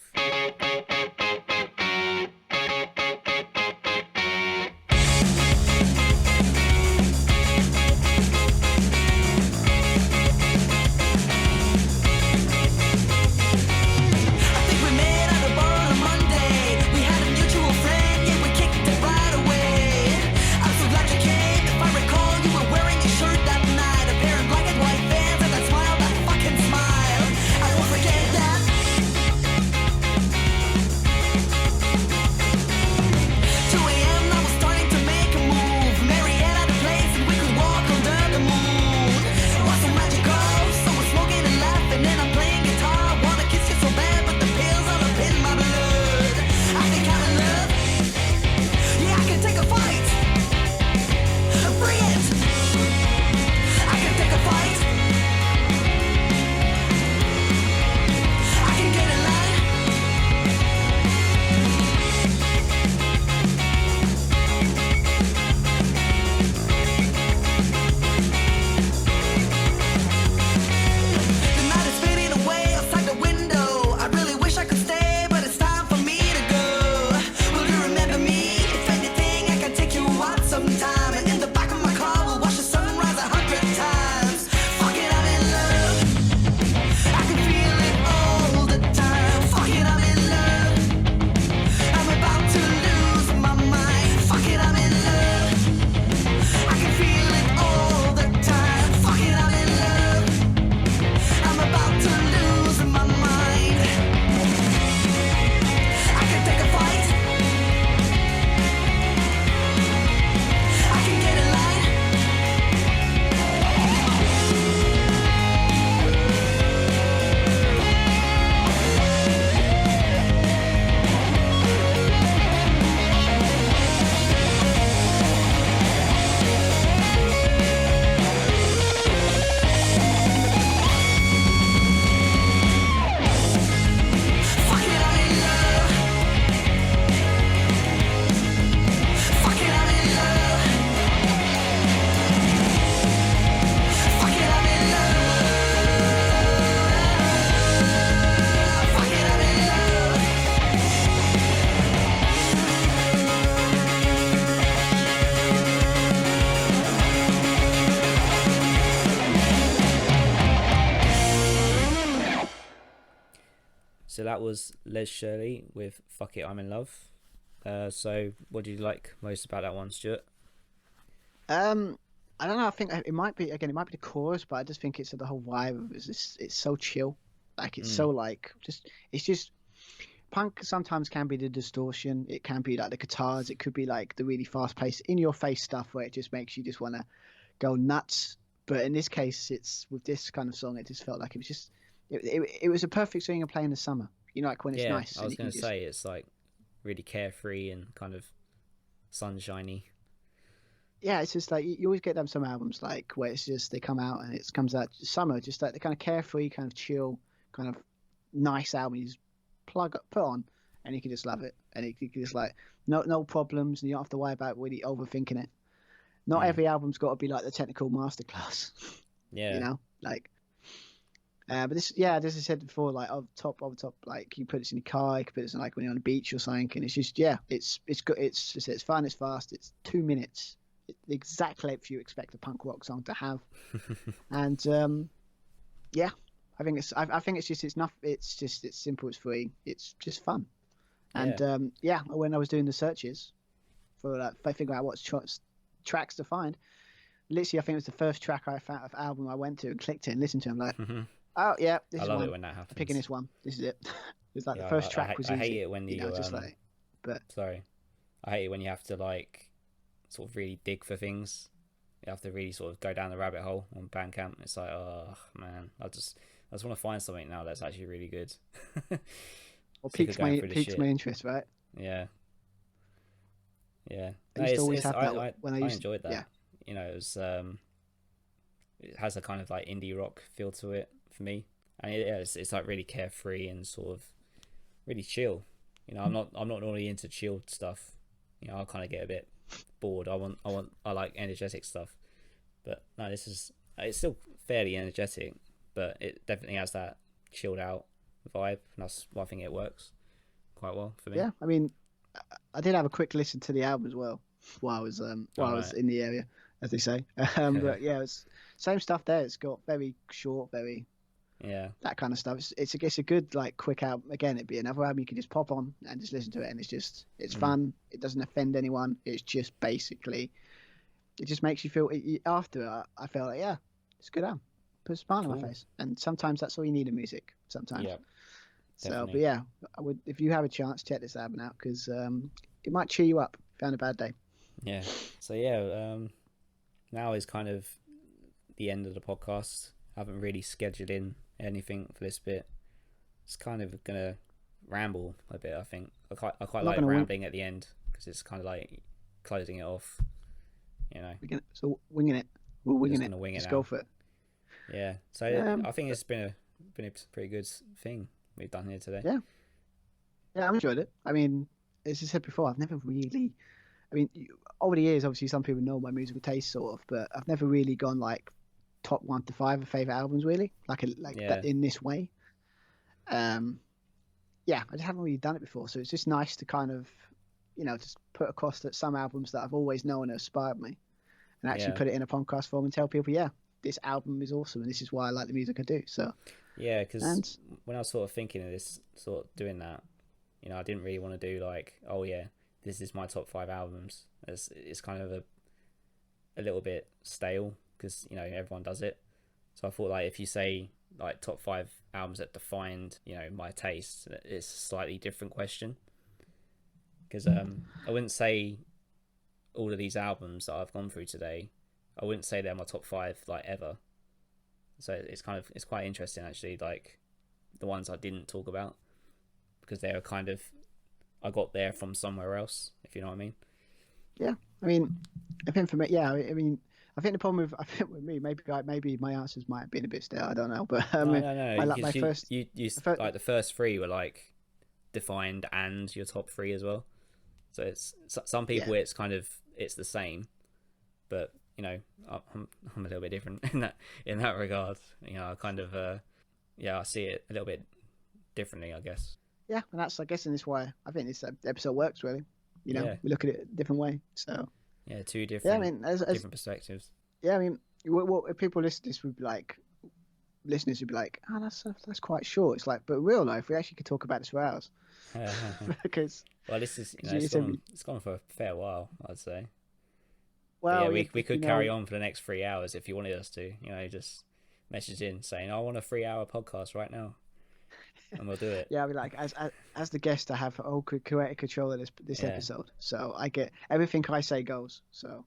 So that was Les Shirley with "Fuck It, I'm in Love." So what did you like most about that one, Stuart? I don't know. I think it might be the chorus, but I just think it's the whole vibe of it. It's so chill, like it's so like it's just punk. Sometimes can be the distortion. It can be like the guitars. It could be like the really fast paced, in your face stuff where it just makes you just want to go nuts. But in this case, it's with this kind of song, it just felt like it was just it was a perfect thing to play in the summer. You know, like when it's Yeah, nice. I And was you going can to just, say it's like really carefree and kind of sunshiny. yeah, it's just like you always get them some albums like where it's just they come out and it comes out summer, just like the kind of carefree, kind of chill, kind of nice album. You just put on, and you can just love it, and you can just like no problems, and you don't have to worry about really overthinking it. Not every album's got to be like the technical masterclass, you Yeah. know, like. But this, yeah, as I said before, like on top, like you put this in your car, you can put this in like when you're on the beach or something, and it's just, yeah, it's good, it's fun, it's fast, it's 2 minutes, the exact length you expect a punk rock song to have, and yeah, I think it's just it's simple, it's free, it's just fun, Yeah. and yeah, when I was doing the searches for like figuring out what tracks to find, literally I think it was the first track I found of album I went to and clicked it and listened to. I'm like, oh yeah, this I is love one. it when that happens. I'm picking this one. This is it. It's like Yeah, the first track was I easy. hate it when you know, just like, but sorry, I hate it when you have to like sort of really dig for things. You have to really sort of go down the rabbit hole on Bandcamp. It's like, oh man, I just want to find something now that's actually really good. or piques my interest, right? Yeah. Yeah. I used to always have that when I enjoyed that. Yeah. You know, it was it has a kind of like indie rock feel to it for me, and it's like really carefree and sort of really chill. You know, I'm not normally into chilled stuff. You know, I kind of get a bit bored. I like energetic stuff, but no, it's still fairly energetic, but it definitely has that chilled out vibe, and that's why I think it works quite well for me. Yeah, I mean, I did have a quick listen to the album as well while I was I was in the area, as they say. But yeah, it's same stuff there. It's got very short, very that kind of stuff. It's a good like quick album. Again, it'd be another album you could just pop on and just listen to it, and it's fun. It doesn't offend anyone. It's just basically, it just makes you feel. After I felt like, yeah, it's a good album. Put a smile on my face, and sometimes that's all you need in music. Sometimes. Yeah. So, but yeah, I would, if you have a chance, check this album out because it might cheer you up if you found a bad day. Yeah. So yeah, now is kind of the end of the podcast. I haven't really scheduled in anything for this bit. It's kind of gonna ramble a bit. I think I quite like rambling at the end because it's kind of like closing it off. You know. So winging it. We're winging it. Let's go for it. Yeah. So I think it's been a pretty good thing we've done here today. Yeah, I enjoyed it. I mean, as I said before, I've never really, I mean, over the years, obviously some people know my musical taste sort of, but I've never really gone like top 1 to 5 of favorite albums really, that in this way. Yeah, I just haven't really done it before, so it's just nice to kind of, you know, just put across that some albums that I've always known have inspired me, and actually put it in a podcast form and tell people, yeah, this album is awesome and this is why I like the music I do. So yeah, because when I was sort of thinking of this, sort of doing that, you know, I didn't really want to do like, oh yeah, this is my top 5 albums. It's kind of a little bit stale because, you know, everyone does it. So I thought like if you say like top 5 albums that defined, you know, my taste, it's a slightly different question. Because I wouldn't say all of these albums that I've gone through today, I wouldn't say they're my top 5 like ever. So it's quite interesting actually, like the ones I didn't talk about, because they're kind of, I got there from somewhere else, if you know what I mean. Yeah, I mean, I think for me, yeah, I mean, I think the problem with me, maybe my answers might have been a bit stale. I don't know, but no. I like my first. You like the first 3 were like defined and your top 3 as well. So it's some people it's kind of it's the same, but you know I'm a little bit different in that regard. You know, I kind of I see it a little bit differently, I guess. Yeah, and that's, I guess, in this way I think this episode works really. You know, we look at it a different way. So yeah, 2 different. Yeah, I mean, different perspectives. Yeah, I mean, what if people listen to this would be like, listeners would be like, oh, that's quite short. It's like, but in real life, we actually could talk about this for hours. Because well, this is, you know, it's gone for a fair while, I'd say. Well, yeah, we could carry on for the next 3 hours if you wanted us to. You know, just message in saying, I want a 3-hour podcast right now, and we'll do it. Yeah, I mean, like as the guest, I have all creative control of this episode, so I get everything I say goes. So,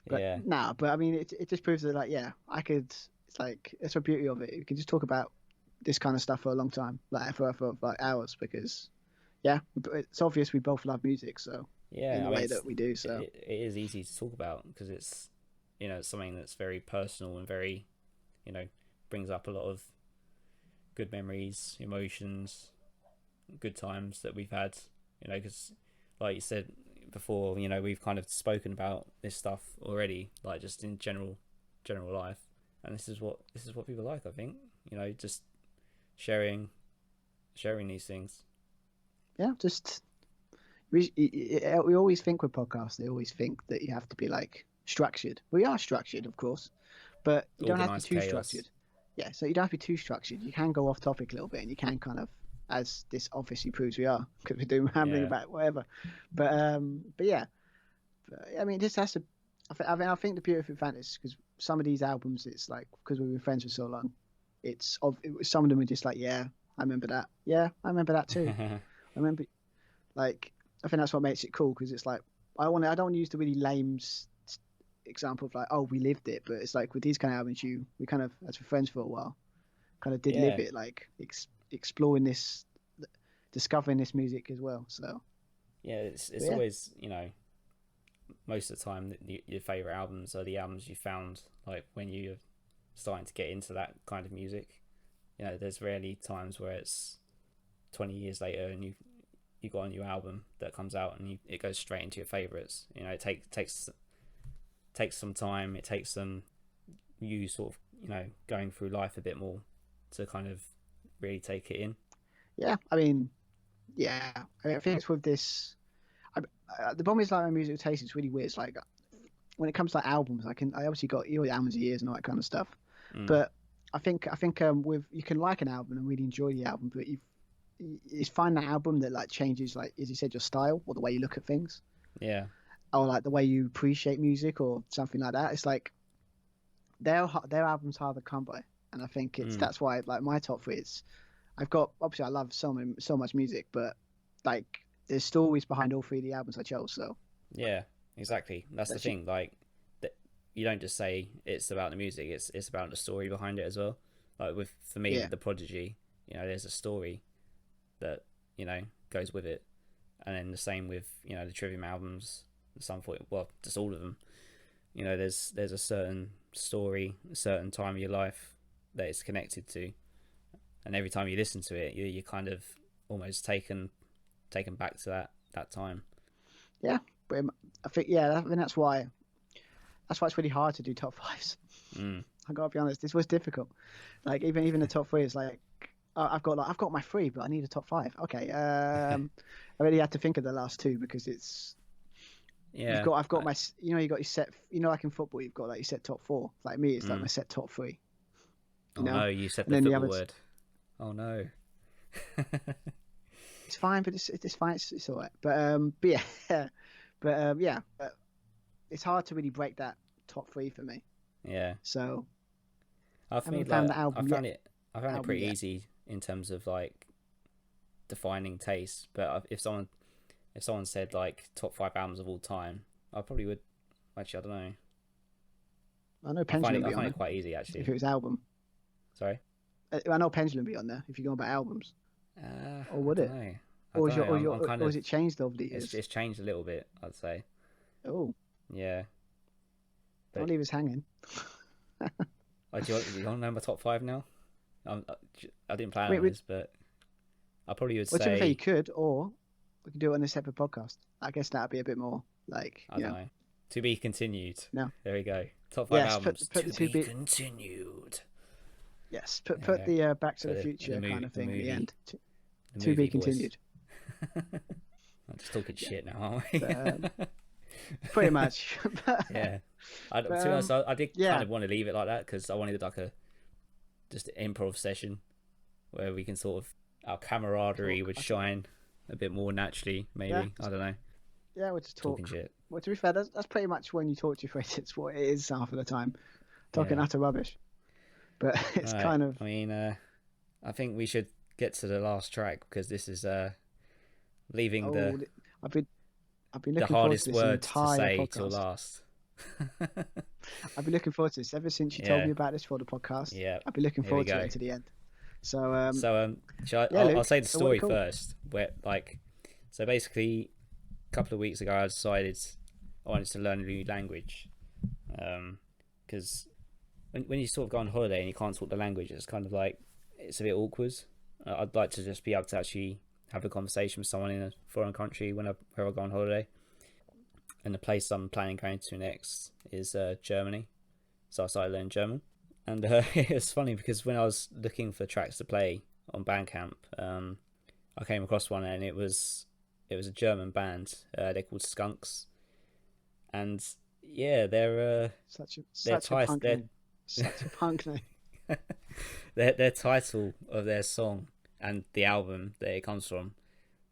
but but I mean, it just proves that, like, yeah, I could. It's like, it's the beauty of it. You can just talk about this kind of stuff for a long time, like for like hours, because yeah, it's obvious we both love music, so Yeah, in the way that we do. So it is easy to talk about because it's, you know, it's something that's very personal and very, you know, brings up a lot of good memories, emotions, good times that we've had, you know, because like you said before, you know, we've kind of spoken about this stuff already, like just in general life, and this is what people like, I think, you know, just sharing these things. yeah, just we always think with podcasts, they always think that you have to be like structured. We are structured, of course, but you don't have to be too structured. Yeah, so you don't have to be too structured. You can go off topic a little bit, and you can kind of, as this obviously proves we are, because we're doing rambling about whatever. But yeah, I mean, this has to. I think the beauty of it is because some of these albums, it's like because we've been friends for so long, some of them are just like, yeah, I remember that. Yeah, I remember that too. I remember, like, I think that's what makes it cool, because it's like I don't use the really lame example of like, oh, we lived it, but it's like with these kind of albums, we kind of, as we're friends for a while, kind of did live it, like exploring this, discovering this music as well. So yeah, it's always, you know, most of the time your favorite albums are the albums you found like when you're starting to get into that kind of music. You know, there's rarely times where it's 20 years later and you got a new album that comes out and it goes straight into your favorites. You know, it takes some time. It takes some you sort of, you know, going through life a bit more to kind of really take it in. Yeah, I mean, I think it's with this. The problem is, like, my musical taste is really weird. It's like when it comes to like albums, I obviously got albums of years and all that kind of stuff. But I think with, you can like an album and really enjoy the album, but you find that album that like changes, like as you said, your style or the way you look at things. Yeah. Or like the way you appreciate music or something like that. It's like their albums hard to come by, and I think that's why, like, my top three is, I've got, obviously I love so much music, but like there's stories behind all three of the albums I chose. So yeah, exactly. That's the thing. Like, you don't just say it's about the music; it's about the story behind it as well. Like for me, with The Prodigy, you know, there's a story that, you know, goes with it, and then the same with, you know, the Trivium albums. Some point, well, just all of them. You know, there's a certain story, a certain time of your life that it's connected to, and every time you listen to it, you're kind of almost taken back to that time. Yeah, but I think that's why it's really hard to do top fives. I gotta be honest, this was difficult. Like even the top three is like, I've got my three, but I need a top five. Okay, I really had to think of the last two, because it's. Yeah, I've got my, you know, you got your set, you know, like in football, you've got like your set top four. Like me, it's like my set top three. No, you said the football word. Oh no. It's fine, but it's fine. It's all right. But it's hard to really break that top three for me. Yeah. So I found it pretty easy in terms of like defining taste. But if someone said like top 5 albums of all time, I probably would. Actually, I don't know. I know Pendulum would be on there. I find it quite easy, actually. If it was album. Sorry? I know Pendulum would be on there if you're going about albums. Or would it? Or has it changed over the years? It's changed a little bit, I'd say. Oh. Yeah. Don't leave us hanging. Do you want to know my top 5 now? I didn't plan on this, but I probably would say... Whichever you could, or... We can do it on a separate podcast. I guess that'd be a bit more like, I don't know. To be continued. No. There we go. Top 5 albums. Put to be continued. Yes. Put the Back to the Future kind of thing at the end. To be continued. I'm just talking shit now, aren't we? Pretty much. Yeah. To be honest, I did kind of want to leave it like that, because I wanted like just an improv session where we can sort of, our camaraderie would shine a bit more naturally, maybe. I don't know. Yeah, we're just talking shit. Well, to be fair, that's pretty much when you talk to your friends. It's what it is half of the time, talking utter rubbish. But it's kind of. I mean, I think we should get to the last track, because this is leaving the. I've been looking the hardest word to say podcast. till last. I've been looking forward to this ever since you told me about this for the podcast. Yeah, I've been looking forward to it to the end. I'll say the so story cool. first. So basically, a couple of weeks ago, I decided I wanted to learn a new language, because when you sort of go on holiday and you can't talk the language, it's kind of like it's a bit awkward. I'd like to just be able to actually have a conversation with someone in a foreign country whenever I go on holiday. And the place I'm planning going to next is Germany, so I started learning German. And it's funny because when I was looking for tracks to play on Bandcamp, I came across one, and it was a German band. They're called Scunks, and yeah, they're such a punk name. their title of their song and the album that it comes from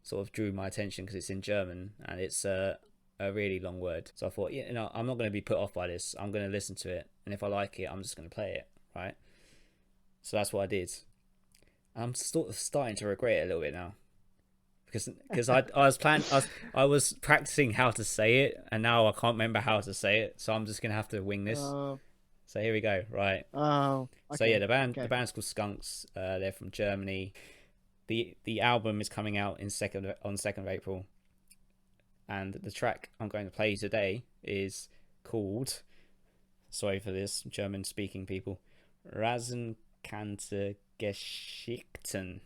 sort of drew my attention because it's in German and it's a really long word. So I thought, I'm not going to be put off by this. I'm going to listen to it, and if I like it, I'm just going to play it, right? So that's what I did. I'm sort of starting to regret it a little bit now, because I was practicing how to say it, and now I can't remember how to say it. So I'm just going to have to wing this. So here we go, right? Oh, okay. So yeah, the band's called Scunks. They're from Germany. The album is coming out on 2nd of April. And the track I'm going to play today is called, sorry for this German speaking people, Rasenkante Geschichten.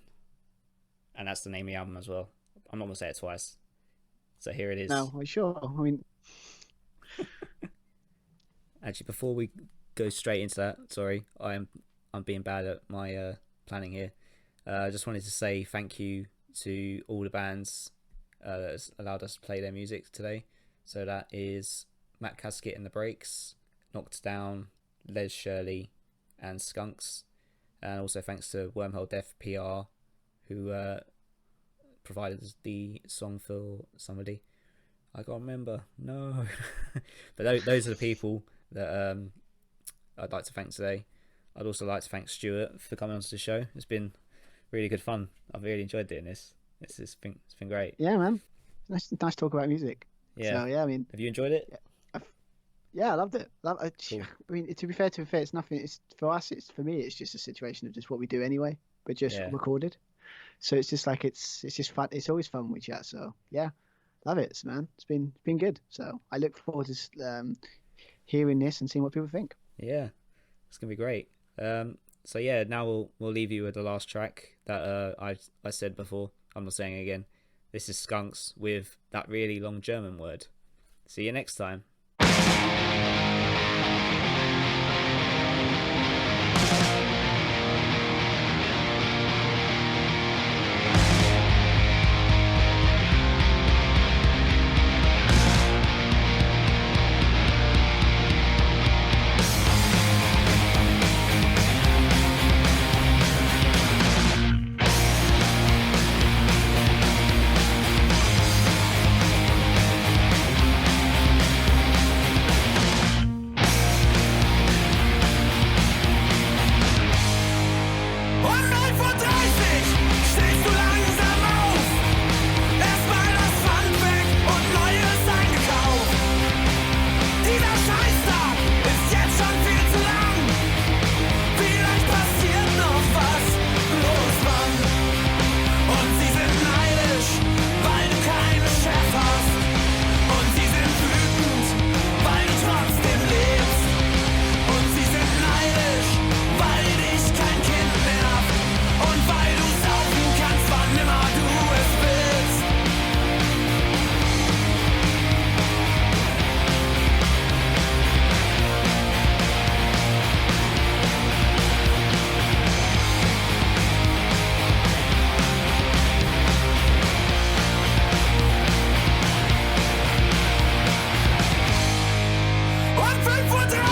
And that's the name of the album as well. I'm not going to say it twice. So here it is. No, are you sure? I mean, actually, before we go straight into that, sorry, I'm being bad at my planning here. I just wanted to say thank you to all the bands that has allowed us to play their music today. So that is Matt Caskitt The Breaks, Knocked Down, Shirley, and Scunks. And also thanks to Wormhole Death PR, who provided the song for somebody. I can't remember. No. But those are the people that I'd like to thank today. I'd also like to thank Stuart for coming onto the show. It's been really good fun. I've really enjoyed doing this. It's been great. Yeah, man. Nice to talk about music. Yeah. So, yeah, I mean, have you enjoyed it? Yeah, I loved it. Cool. I mean, to be fair, it's nothing. It's for us. For me, it's just a situation of just what we do anyway, but just recorded. So it's just like it's just fun. It's always fun when we chat. So yeah, love it, man. It's been good. So I look forward to hearing this and seeing what people think. Yeah, it's gonna be great. So yeah, now we'll leave you with the last track that I said before. I'm not saying it again. This is Scunks with that really long German word. See you next time. Und 5:30 Uhr